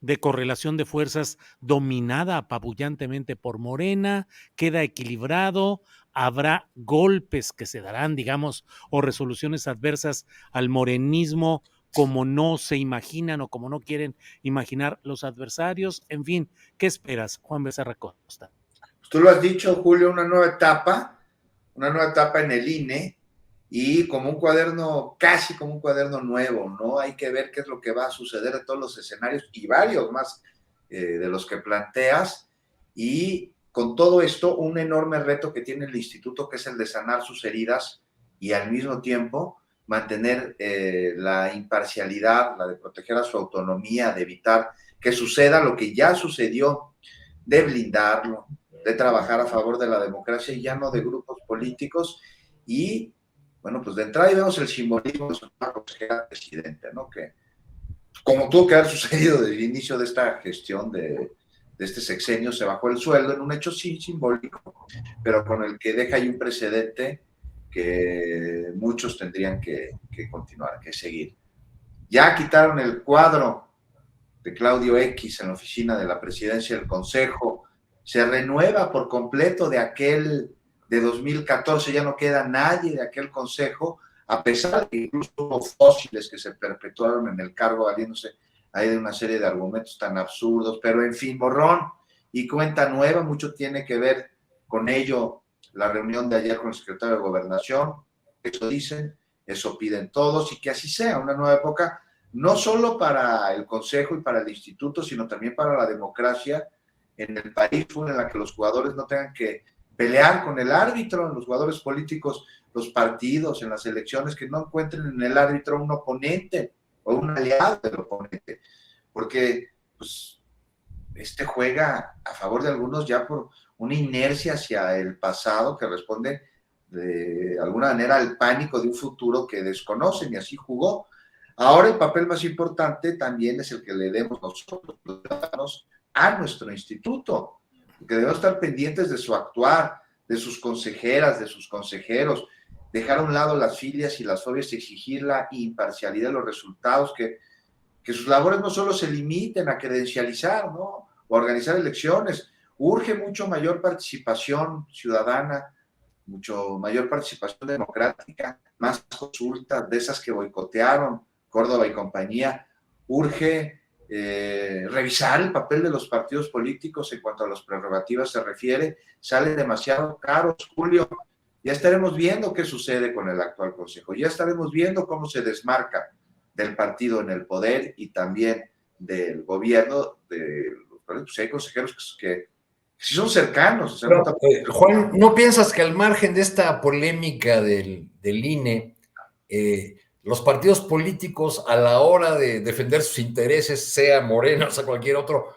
de correlación de fuerzas dominada apabullantemente por Morena? ¿Queda equilibrado? ¿Habrá golpes que se darán, digamos, o resoluciones adversas al morenismo como no se imaginan o como no quieren imaginar los adversarios? En fin, ¿qué esperas, Juan Becerra Costa? Tú lo has dicho, Julio, una nueva etapa en el INE, y como un cuaderno, casi como un cuaderno nuevo, ¿no? Hay que ver qué es lo que va a suceder en todos los escenarios y varios más de los que planteas, y con todo esto, un enorme reto que tiene el instituto, que es el de sanar sus heridas y al mismo tiempo mantener la imparcialidad, la de proteger a su autonomía, de evitar que suceda lo que ya sucedió, de blindarlo, de trabajar a favor de la democracia y ya no de grupos políticos. Y bueno, pues de entrada ahí vemos el simbolismo de su consejera presidente, ¿no? Que como tuvo que haber sucedido desde el inicio de esta gestión de este sexenio, se bajó el sueldo en un hecho sí simbólico, pero con el que deja ahí un precedente que muchos tendrían que continuar, que seguir. Ya quitaron el cuadro de Claudio X en la oficina de la presidencia del Consejo, se renueva por completo de aquel de 2014, ya no queda nadie de aquel consejo, a pesar de que incluso hubo fósiles que se perpetuaron en el cargo, valiéndose ahí de una serie de argumentos tan absurdos, pero en fin, borrón y cuenta nueva. Mucho tiene que ver con ello la reunión de ayer con el secretario de Gobernación. Eso dicen, eso piden todos, y que así sea, una nueva época, no solo para el Consejo y para el Instituto, sino también para la democracia en el país, en la que los jugadores no tengan que pelear con el árbitro, los jugadores políticos, los partidos, en las elecciones, que no encuentren en el árbitro un oponente o un aliado del oponente, porque pues juega a favor de algunos ya por una inercia hacia el pasado que responde de alguna manera al pánico de un futuro que desconocen, y así jugó. Ahora el papel más importante también es el que le demos nosotros, los ciudadanos, a nuestro instituto, que debemos estar pendientes de su actuar, de sus consejeras, de sus consejeros, dejar a un lado las filias y las fobias y exigir la imparcialidad de los resultados, que sus labores no solo se limiten a credencializar, ¿no?, o a organizar elecciones. Urge mucho mayor participación ciudadana, mucho mayor participación democrática, más consultas de esas que boicotearon Córdoba y compañía. Urge revisar el papel de los partidos políticos en cuanto a las prerrogativas se refiere. Salen demasiado caros, Julio. Ya estaremos viendo qué sucede con el actual Consejo. Ya estaremos viendo cómo se desmarca del partido en el poder y también del gobierno. Pues hay consejeros que sí son cercanos. O sea, pero, Juan, ¿no piensas que al margen de esta polémica del INE, los partidos políticos a la hora de defender sus intereses, sea Morena o sea cualquier otro,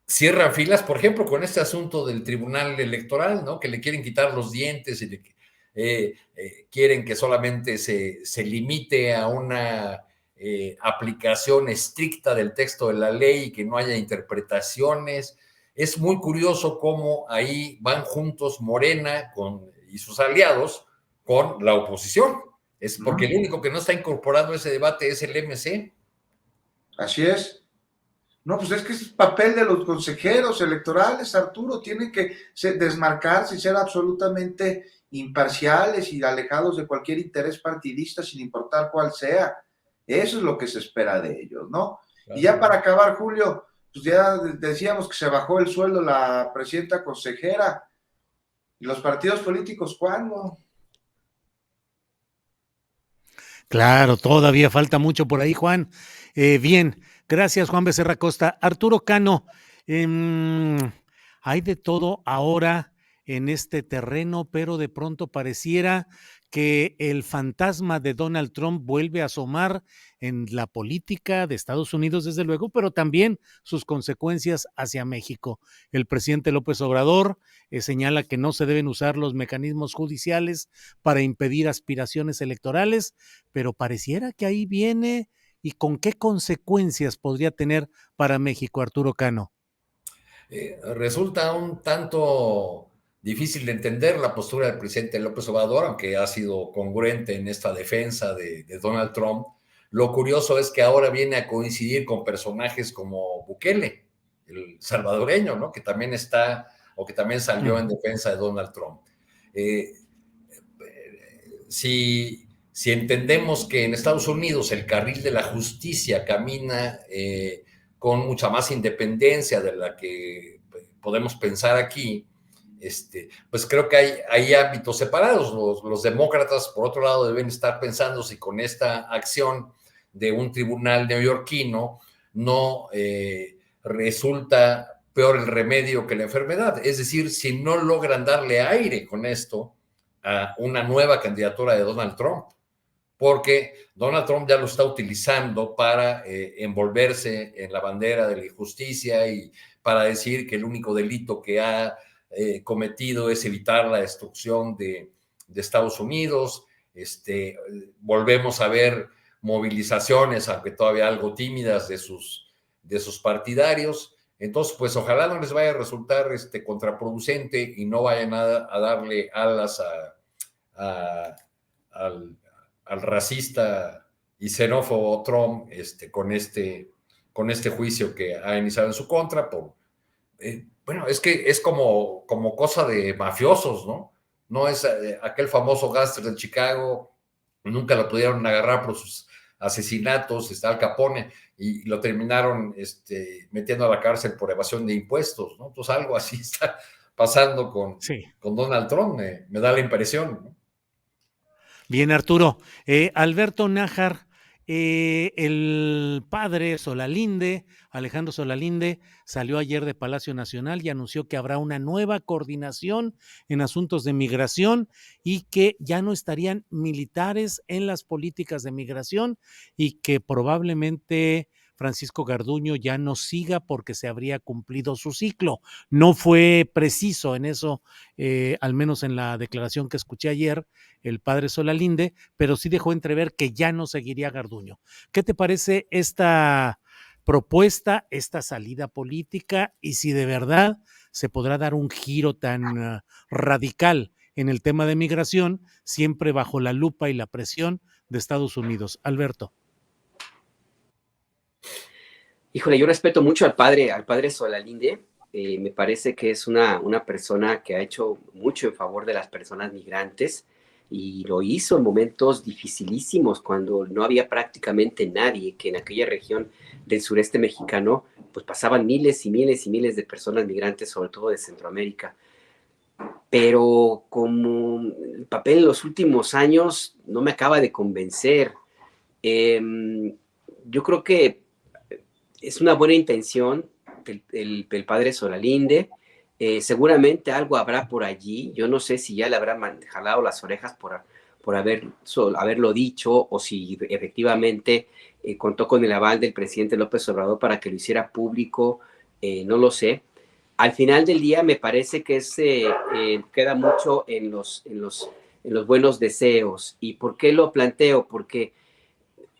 cierran filas, por ejemplo, con este asunto del Tribunal Electoral, ¿no?, que le quieren quitar los dientes y quieren que solamente se limite a una aplicación estricta del texto de la ley y que no haya interpretaciones? Es muy curioso cómo ahí van juntos Morena y sus aliados con la oposición. Es porque el único que no está incorporado a ese debate es el MC. Así es. No, pues es que es el papel de los consejeros electorales, Arturo. Tienen que desmarcarse y ser absolutamente imparciales y alejados de cualquier interés partidista, sin importar cuál sea. Eso es lo que se espera de ellos, ¿no? Claro. Y ya para acabar, Julio, pues ya decíamos que se bajó el sueldo la presidenta consejera. ¿Y los partidos políticos cuándo? Claro, todavía falta mucho por ahí, Juan. Bien, gracias, Juan Becerra Costa. Arturo Cano, hay de todo ahora en este terreno, pero de pronto pareciera que el fantasma de Donald Trump vuelve a asomar en la política de Estados Unidos, desde luego, pero también sus consecuencias hacia México. El presidente López Obrador señala que no se deben usar los mecanismos judiciales para impedir aspiraciones electorales, pero pareciera que ahí viene. ¿Y con qué consecuencias podría tener para México, Arturo Cano? Resulta un tanto difícil de entender la postura del presidente López Obrador, aunque ha sido congruente en esta defensa de Donald Trump. Lo curioso es que ahora viene a coincidir con personajes como Bukele, el salvadoreño, ¿no? Que también está, o que también salió en defensa de Donald Trump. Si entendemos que en Estados Unidos el carril de la justicia camina con mucha más independencia de la que podemos pensar aquí, pues creo que hay ámbitos separados. Los demócratas, por otro lado, deben estar pensando si con esta acción de un tribunal neoyorquino no resulta peor el remedio que la enfermedad. Es decir, si no logran darle aire con esto a una nueva candidatura de Donald Trump, porque Donald Trump ya lo está utilizando para envolverse en la bandera de la injusticia y para decir que el único delito que ha cometido es evitar la destrucción de Estados Unidos. Volvemos a ver movilizaciones, aunque todavía algo tímidas, de sus partidarios. Entonces, pues ojalá no les vaya a resultar contraproducente y no vayan a darle alas al racista y xenófobo Trump con este juicio que ha iniciado en su contra. Bueno, es que es como cosa de mafiosos, ¿no? No es aquel famoso gángster de Chicago, nunca lo pudieron agarrar por sus asesinatos, está Al Capone, y lo terminaron metiendo a la cárcel por evasión de impuestos, ¿no? Entonces algo así está pasando con Donald Trump, me da la impresión, ¿no? Bien, Arturo. Alberto Nájar, el padre Solalinde, Alejandro Solalinde, salió ayer de Palacio Nacional y anunció que habrá una nueva coordinación en asuntos de migración y que ya no estarían militares en las políticas de migración y que probablemente Francisco Garduño ya no siga porque se habría cumplido su ciclo. No fue preciso en eso, al menos en la declaración que escuché ayer, el padre Solalinde, pero sí dejó entrever que ya no seguiría Garduño. ¿Qué te parece esta propuesta, esta salida política, y si de verdad se podrá dar un giro tan radical en el tema de migración, siempre bajo la lupa y la presión de Estados Unidos? Alberto. Híjole, yo respeto mucho al padre Solalinde. Me parece que es una persona que ha hecho mucho en favor de las personas migrantes y lo hizo en momentos dificilísimos cuando no había prácticamente nadie, que en aquella región del sureste mexicano pues pasaban miles y miles y miles de personas migrantes, sobre todo de Centroamérica. Pero como el papel en los últimos años no me acaba de convencer. Yo creo que es una buena intención el padre Solalinde. Seguramente algo habrá por allí. Yo no sé si ya le habrán jalado las orejas por haberlo dicho o si efectivamente contó con el aval del presidente López Obrador para que lo hiciera público. No lo sé. Al final del día me parece que queda mucho en los buenos deseos. ¿Y por qué lo planteo? Porque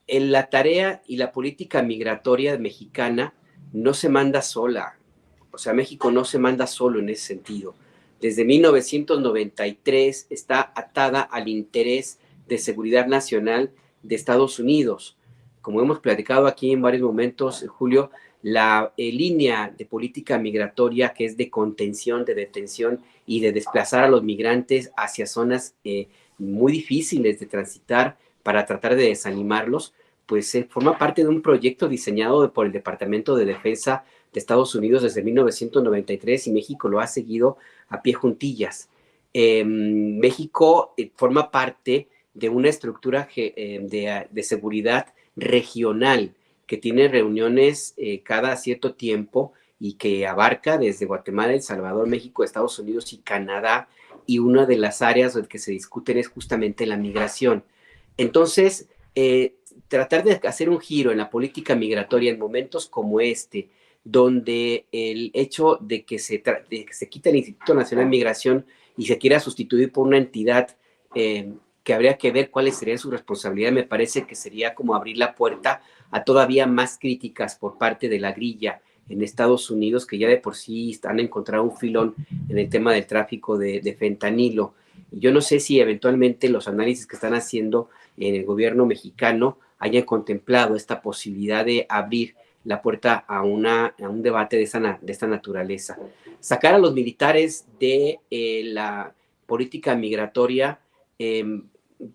en la tarea y la política migratoria mexicana no se manda sola. O sea, México no se manda solo en ese sentido. Desde 1993 está atada al interés de seguridad nacional de Estados Unidos. Como hemos platicado aquí en varios momentos, Julio, la línea de política migratoria que es de contención, de detención y de desplazar a los migrantes hacia zonas muy difíciles de transitar para tratar de desanimarlos, pues forma parte de un proyecto diseñado por el Departamento de Defensa de Estados Unidos desde 1993 y México lo ha seguido a pie juntillas. México forma parte de una estructura de seguridad regional que tiene reuniones cada cierto tiempo y que abarca desde Guatemala, El Salvador, México, Estados Unidos y Canadá, y una de las áreas en que se discuten es justamente la migración. Entonces, tratar de hacer un giro en la política migratoria en momentos como este, donde el hecho de que se quita el Instituto Nacional de Migración y se quiera sustituir por una entidad que habría que ver cuáles serían sus responsabilidades, me parece que sería como abrir la puerta a todavía más críticas por parte de la grilla en Estados Unidos, que ya de por sí han encontrado un filón en el tema del tráfico de fentanilo. Yo no sé si eventualmente los análisis que están haciendo en el gobierno mexicano hayan contemplado esta posibilidad de abrir la puerta a un debate de esta naturaleza. Sacar a los militares de la política migratoria,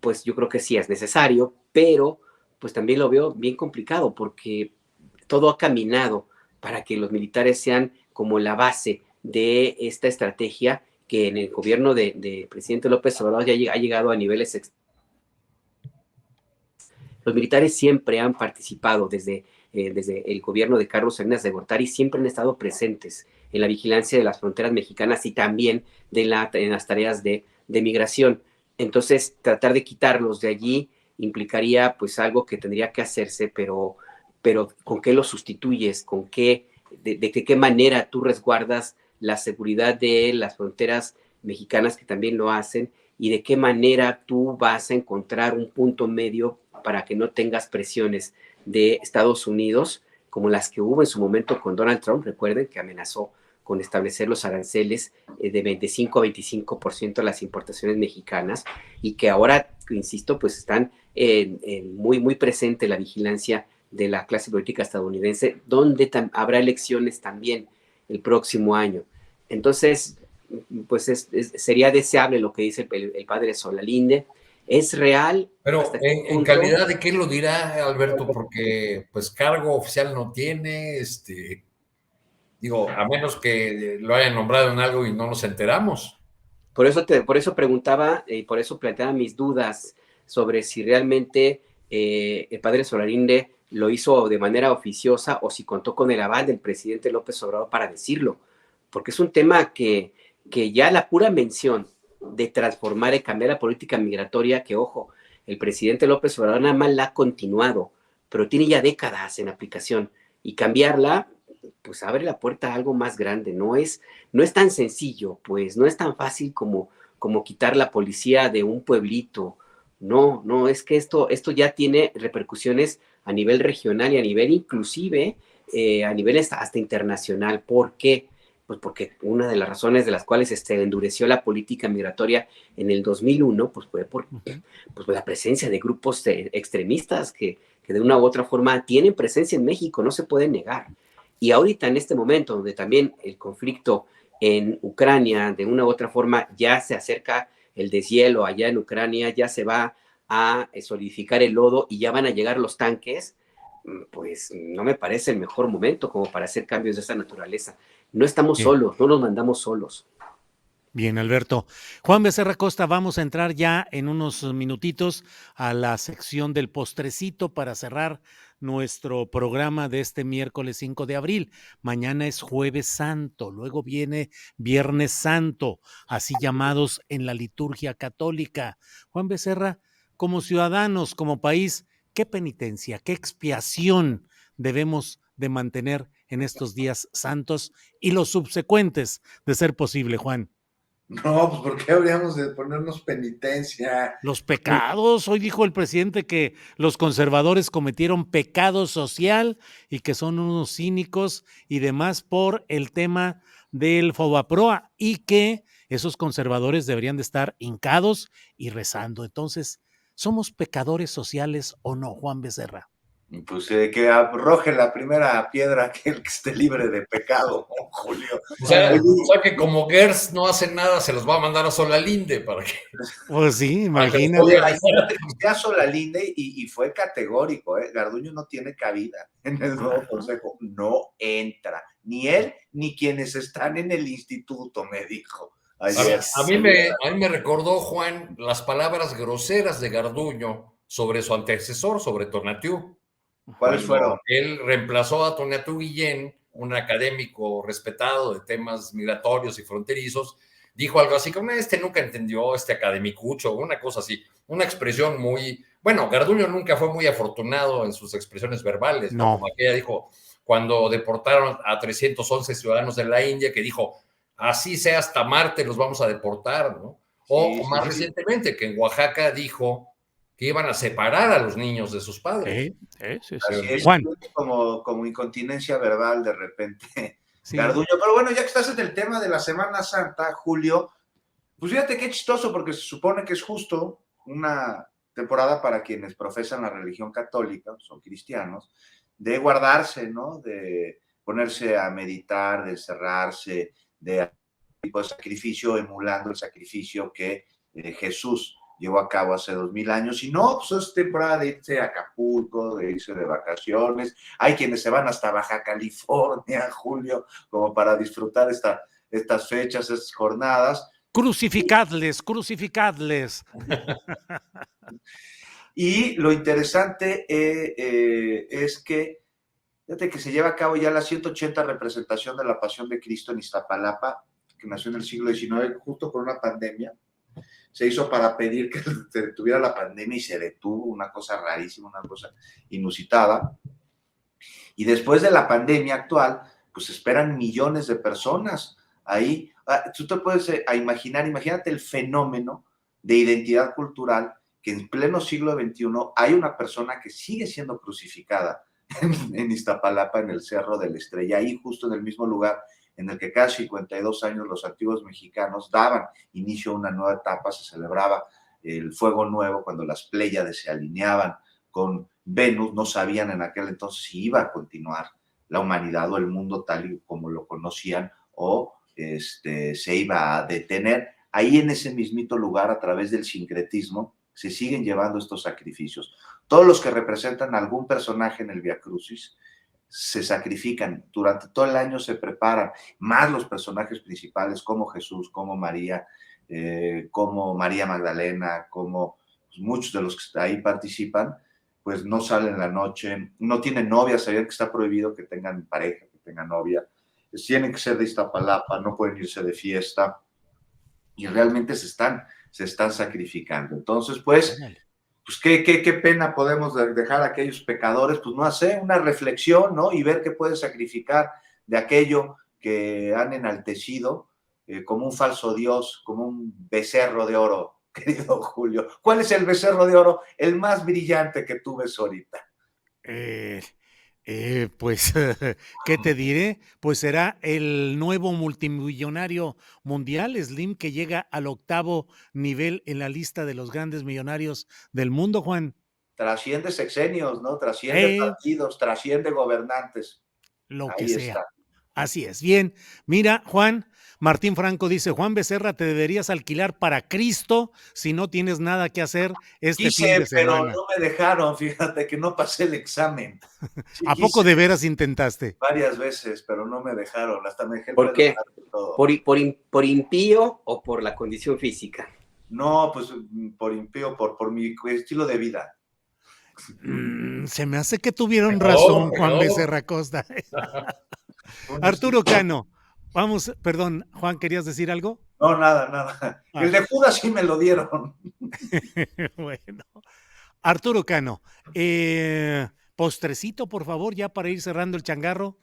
pues yo creo que sí es necesario, pero pues también lo veo bien complicado porque todo ha caminado para que los militares sean como la base de esta estrategia que en el gobierno del presidente López Obrador ya ha llegado a niveles. Los militares siempre han participado desde el gobierno de Carlos Salinas de Gortari, siempre han estado presentes en la vigilancia de las fronteras mexicanas y también en las tareas de migración. Entonces, tratar de quitarlos de allí implicaría pues algo que tendría que hacerse, pero ¿con qué lo sustituyes? ¿De qué manera tú resguardas la seguridad de las fronteras mexicanas que también lo hacen? ¿Y de qué manera tú vas a encontrar un punto medio para que no tengas presiones de Estados Unidos, como las que hubo en su momento con Donald Trump? Recuerden que amenazó con establecer los aranceles de 25 a 25% a las importaciones mexicanas y que ahora, insisto, pues están muy, muy presente la vigilancia de la clase política estadounidense, donde habrá elecciones también el próximo año. Entonces, pues sería deseable lo que dice el padre Solalinde. ¿Es real? Pero en calidad de qué lo dirá, Alberto, porque pues cargo oficial no tiene, digo, a menos que lo hayan nombrado en algo y no nos enteramos. Por eso preguntaba y por eso planteaba mis dudas sobre si realmente el padre Solalinde lo hizo de manera oficiosa o si contó con el aval del presidente López Obrador para decirlo, porque es un tema que ya la pura mención de transformar y cambiar la política migratoria, que ojo, el presidente López Obrador nada más la ha continuado, pero tiene ya décadas en aplicación, y cambiarla pues abre la puerta a algo más grande. No es tan sencillo, pues no es tan fácil como quitar la policía de un pueblito. No, es que esto ya tiene repercusiones a nivel regional y a nivel inclusive a nivel hasta internacional. ¿Por qué? Pues porque una de las razones de las cuales se endureció la política migratoria en el 2001, pues fue por la presencia de grupos extremistas que de una u otra forma tienen presencia en México, no se puede negar. Y ahorita en este momento, donde también el conflicto en Ucrania, de una u otra forma, ya se acerca el deshielo allá en Ucrania, ya se va a solidificar el lodo y ya van a llegar los tanques, pues no me parece el mejor momento como para hacer cambios de esa naturaleza. No estamos solos, no nos mandamos solos. Bien, Alberto. Juan Becerra Costa, vamos a entrar ya en unos minutitos a la sección del postrecito para cerrar nuestro programa de este miércoles 5 de abril. Mañana es Jueves Santo, luego viene Viernes Santo, así llamados en la liturgia católica. Juan Becerra, como ciudadanos, como país, ¿qué penitencia, qué expiación debemos de mantener en estos días santos y los subsecuentes, de ser posible, Juan? No, pues ¿por qué habríamos de ponernos penitencia? Los pecados, hoy dijo el presidente que los conservadores cometieron pecado social y que son unos cínicos y demás por el tema del Fobaproa y que esos conservadores deberían de estar hincados y rezando. Entonces, ¿somos pecadores sociales o no, Juan Becerra? Pues que arroje la primera piedra aquel que esté libre de pecado, Julio. O sea que como Gers no hace nada, se los va a mandar a Solalinde para que... Pues sí, imagínate. Oye, imagínate que sea Solalinde y fue categórico, Garduño no tiene cabida en el nuevo consejo, no entra, ni él ni quienes están en el instituto, me dijo. Ayer. A mí me recordó, Juan, las palabras groseras de Garduño sobre su antecesor, sobre Tonatiuh. ¿Cuáles fueron? Él reemplazó a Tonatiuh Guillén, un académico respetado de temas migratorios y fronterizos, dijo algo así como, este nunca entendió, este academicucho, una cosa así, una expresión muy... Bueno, Garduño nunca fue muy afortunado en sus expresiones verbales, ¿no? Como aquella dijo, cuando deportaron a 311 ciudadanos de la India, que dijo, así sea hasta Marte los vamos a deportar, ¿no? O más recientemente, que en Oaxaca dijo que iban a separar a los niños de sus padres. Sí. Juan. Como incontinencia verbal de repente. Sí. Garduño, pero bueno, ya que estás en el tema de la Semana Santa, Julio, pues fíjate qué chistoso, porque se supone que es justo una temporada para quienes profesan la religión católica, son cristianos, de guardarse, ¿no? De ponerse a meditar, de encerrarse, de tipo de sacrificio, emulando el sacrificio que Jesús llevó a cabo hace 2000 años, y no, pues es temporada de irse a Acapulco, de irse de vacaciones, hay quienes se van hasta Baja California, Julio, como para disfrutar estas fechas, estas jornadas. Crucificadles, crucificadles. Y lo interesante es que, fíjate que se lleva a cabo ya la 180 representación de la Pasión de Cristo en Iztapalapa, que nació en el siglo XIX, justo por una pandemia. Se hizo para pedir que se detuviera la pandemia y se detuvo, una cosa rarísima, una cosa inusitada. Y después de la pandemia actual, pues esperan millones de personas ahí. Tú te puedes imagínate el fenómeno de identidad cultural que en pleno siglo XXI hay una persona que sigue siendo crucificada en Iztapalapa, en el Cerro de la Estrella, ahí justo en el mismo lugar en el que cada 52 años los antiguos mexicanos daban inicio a una nueva etapa, se celebraba el fuego nuevo cuando las Pléyades se alineaban con Venus, no sabían en aquel entonces si iba a continuar la humanidad o el mundo tal y como lo conocían o se iba a detener. Ahí en ese mismito lugar, a través del sincretismo, se siguen llevando estos sacrificios. Todos los que representan algún personaje en el Vía Crucis se sacrifican, durante todo el año se preparan, más los personajes principales como Jesús, como María Magdalena, como muchos de los que ahí participan, pues no salen en la noche, no tienen novia, sabían que está prohibido que tengan pareja, que tengan novia, tienen que ser de Iztapalapa, no pueden irse de fiesta, y realmente se están sacrificando. Entonces, pues qué pena podemos dejar a aquellos pecadores, pues no sé, una reflexión, ¿no? Y ver qué pueden sacrificar de aquello que han enaltecido como un falso dios, como un becerro de oro, querido Julio. ¿Cuál es el becerro de oro? El más brillante que tú ves ahorita. Pues, ¿qué te diré? Pues será el nuevo multimillonario mundial, Slim, que llega al 8º nivel en la lista de los grandes millonarios del mundo, Juan. Trasciende sexenios, ¿no? Trasciende partidos, trasciende gobernantes. Lo que sea. Está. Así es. Bien, mira, Juan, Martín Franco dice, Juan Becerra, te deberías alquilar para Cristo si no tienes nada que hacer fin de semana. Pero no me dejaron, fíjate que no pasé el examen. Sí, ¿a poco de veras intentaste? Varias veces, pero no me dejaron, hasta me dejé. ¿Por qué? ¿Por impío o por la condición física? No, pues por impío, por mi estilo de vida. Se me hace que tuvieron razón, Juan Becerra Costa. Arturo Cano, vamos, perdón, Juan, ¿querías decir algo? No, nada. El de Judas sí me lo dieron. Bueno, Arturo Cano, postrecito, por favor, ya para ir cerrando el changarro.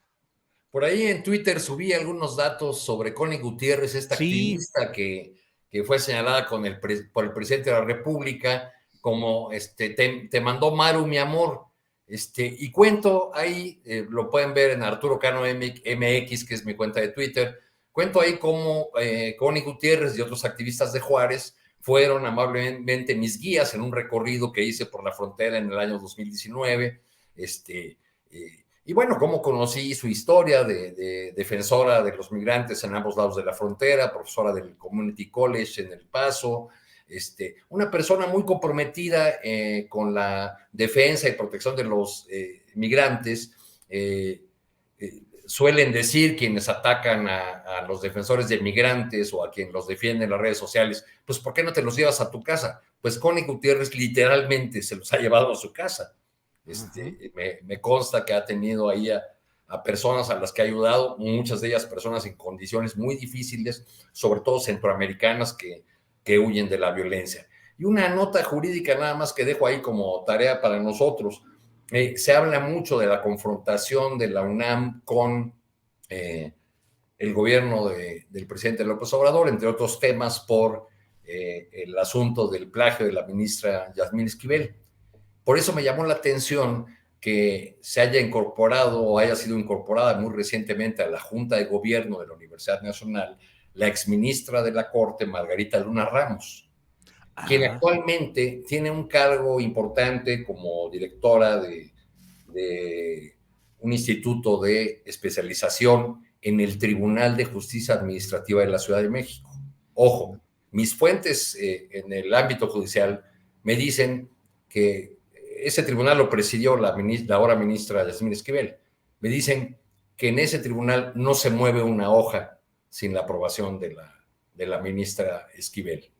Por ahí en Twitter subí algunos datos sobre Connie Gutiérrez, esta activista que fue señalada por el presidente de la República como te mandó Maru, mi amor. Y cuento ahí, lo pueden ver en Arturo Cano MX, que es mi cuenta de Twitter, cuento ahí cómo Connie Gutiérrez y otros activistas de Juárez fueron amablemente mis guías en un recorrido que hice por la frontera en el año 2019, Y bueno, cómo conocí su historia de defensora de los migrantes en ambos lados de la frontera, profesora del Community College en El Paso, una persona muy comprometida con la defensa y protección de los migrantes. Suelen decir quienes atacan a los defensores de migrantes o a quien los defienden en las redes sociales, pues ¿por qué no te los llevas a tu casa? Pues Connie Gutiérrez literalmente se los ha llevado a su casa. Me consta que ha tenido ahí a personas a las que ha ayudado, muchas de ellas personas en condiciones muy difíciles, sobre todo centroamericanas que huyen de la violencia. Y una nota jurídica nada más que dejo ahí como tarea para nosotros. Se habla mucho de la confrontación de la UNAM con el gobierno del presidente López Obrador, entre otros temas por el asunto del plagio de la ministra Yasmín Esquivel. Por eso me llamó la atención que se haya incorporado o haya sido incorporada muy recientemente a la Junta de Gobierno de la Universidad Nacional la exministra de la Corte, Margarita Luna Ramos, quien actualmente tiene un cargo importante como directora de un instituto de especialización en el Tribunal de Justicia Administrativa de la Ciudad de México. Ojo, mis fuentes en el ámbito judicial me dicen que ese tribunal lo presidió la ahora ministra Yasmín Esquivel. Me dicen que en ese tribunal no se mueve una hoja sin la aprobación de la ministra Esquivel.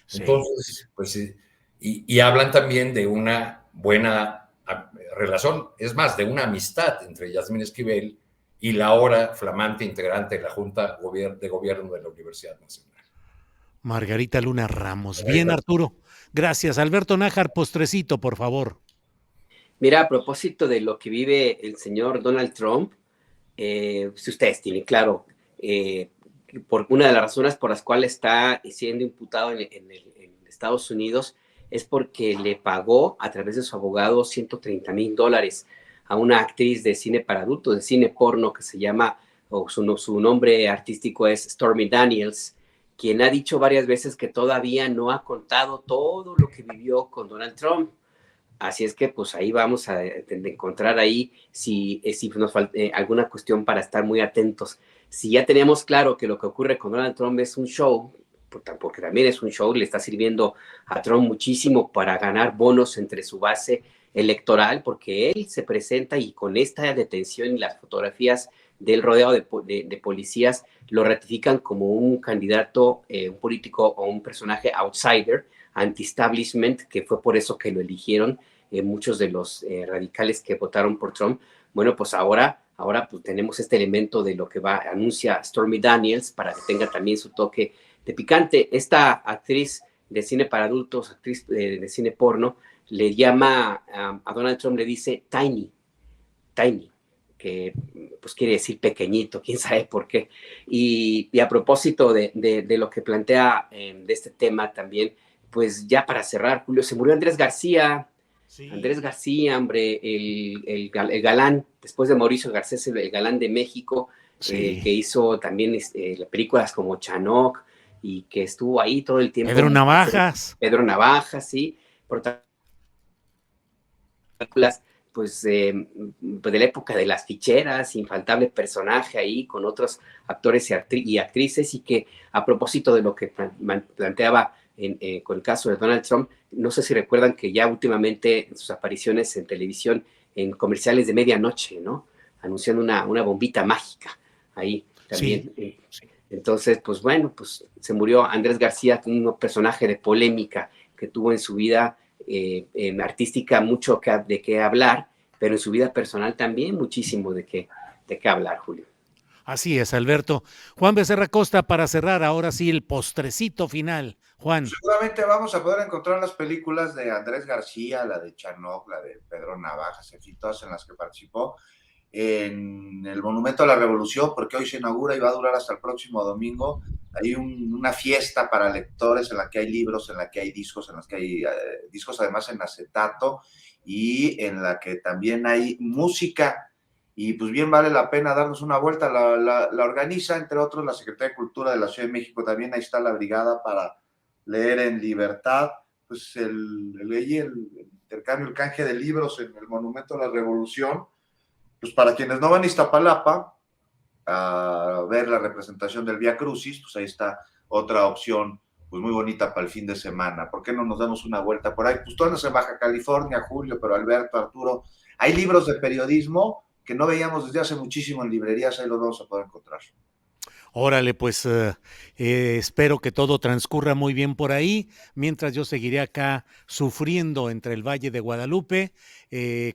Sí. Entonces, pues, y hablan también de una buena relación, es más, de una amistad entre Yasmín Esquivel y la ahora flamante integrante de la Junta de Gobierno de la Universidad Nacional. Margarita Luna Ramos. Bien, Arturo. Gracias. Alberto Nájar, postrecito, por favor. Mira, a propósito de lo que vive el señor Donald Trump, si ustedes tienen claro, por una de las razones por las cuales está siendo imputado en Estados Unidos es porque le pagó a través de su abogado $130,000 a una actriz de cine para adultos, de cine porno, que se llama, o su nombre artístico es Stormy Daniels, quien ha dicho varias veces que todavía no ha contado todo lo que vivió con Donald Trump. Así es que pues ahí vamos a encontrar ahí si nos falta alguna cuestión para estar muy atentos. Si ya tenemos claro que lo que ocurre con Donald Trump es un show, porque también es un show, le está sirviendo a Trump muchísimo para ganar bonos entre su base electoral, porque él se presenta y con esta detención y las fotografías del rodeado de policías lo ratifican como un candidato, un político o un personaje outsider, anti-establishment, que fue por eso que lo eligieron muchos de los radicales que votaron por Trump. Bueno, pues ahora pues tenemos este elemento de lo que anuncia Stormy Daniels para que tenga también su toque de picante. Esta actriz de cine para adultos, actriz de cine porno, le llama a Donald Trump, le dice tiny, que pues quiere decir pequeñito, quién sabe por qué. Y a propósito de lo que plantea de este tema también, pues ya para cerrar, Julio, se murió Andrés García. Sí. Andrés García, hombre, el galán, después de Mauricio Garcés, el galán de México, sí. Que hizo también películas como Chanoc y que estuvo ahí todo el tiempo. Pedro Navajas, sí, por películas pues de la época de las ficheras, infaltable personaje ahí con otros actores y actrices, y que a propósito de lo que planteaba con el caso de Donald Trump, no sé si recuerdan que ya últimamente en sus apariciones en televisión, en comerciales de medianoche, ¿no? Anunciando una bombita mágica ahí también. Sí. Entonces, pues bueno, pues se murió Andrés García, un personaje de polémica que tuvo en su vida en artística mucho de qué hablar, pero en su vida personal también muchísimo de qué hablar, Julio. Así es, Alberto. Juan Becerra Costa, para cerrar ahora sí el postrecito final. Juan. Seguramente vamos a poder encontrar las películas de Andrés García, la de Chanoc, la de Pedro Navajas, en fin, todas en las que participó en el Monumento a la Revolución, porque hoy se inaugura y va a durar hasta el próximo domingo. Hay una fiesta para lectores en la que hay libros, en la que hay discos, en las que hay discos además en acetato y en la que también hay música. Y pues bien vale la pena darnos una vuelta. La organiza, entre otros, la Secretaría de Cultura de la Ciudad de México. También ahí está la brigada para leer en libertad. Pues el intercambio, el canje de libros en el Monumento a la Revolución. Pues para quienes no van a Iztapalapa a ver la representación del Vía Crucis, pues ahí está otra opción pues muy bonita para el fin de semana. ¿Por qué no nos damos una vuelta por ahí? Pues tú andas en Baja California, Julio, pero Alberto, Arturo, hay libros de periodismo que no veíamos desde hace muchísimo en librerías, ahí los vamos a poder encontrar. Órale, pues espero que todo transcurra muy bien por ahí, mientras yo seguiré acá sufriendo entre el Valle de Guadalupe,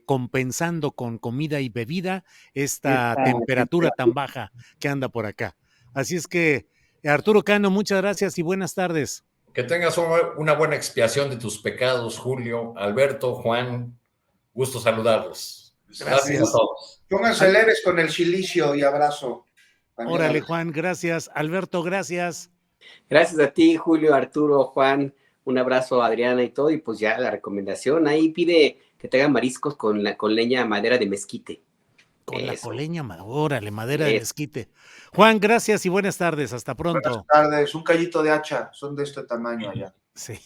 compensando con comida y bebida esta temperatura tan baja que anda por acá. Así es que, Arturo Cano, muchas gracias y buenas tardes. Que tengas una buena expiación de tus pecados, Julio, Alberto, Juan, gusto saludarlos. Gracias A todos. Pónganse leves con el silicio y abrazo. También Órale, Juan, gracias. Alberto, gracias. Gracias a ti, Julio, Arturo, Juan, un abrazo a Adriana y todo, y pues ya la recomendación, ahí pide que te hagan mariscos con leña madera de mezquite. Con la coleña, órale, madera de mezquite. Juan, gracias y buenas tardes, hasta pronto. Buenas tardes, un callito de hacha, son de este tamaño allá. Sí.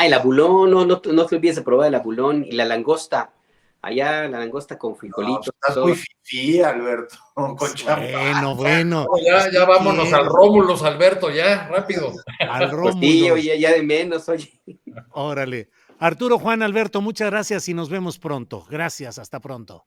El abulón, no te olvides de probar el abulón y la langosta. Allá la langosta con frijolitos. No, estás muy fifí, Alberto, con champán. Bueno. Ya vámonos al Rómulos, Alberto, ya, rápido. Al Rómulos. Pues sí, oye, ya de menos, oye. Órale. Arturo, Juan, Alberto, muchas gracias y nos vemos pronto. Gracias, hasta pronto.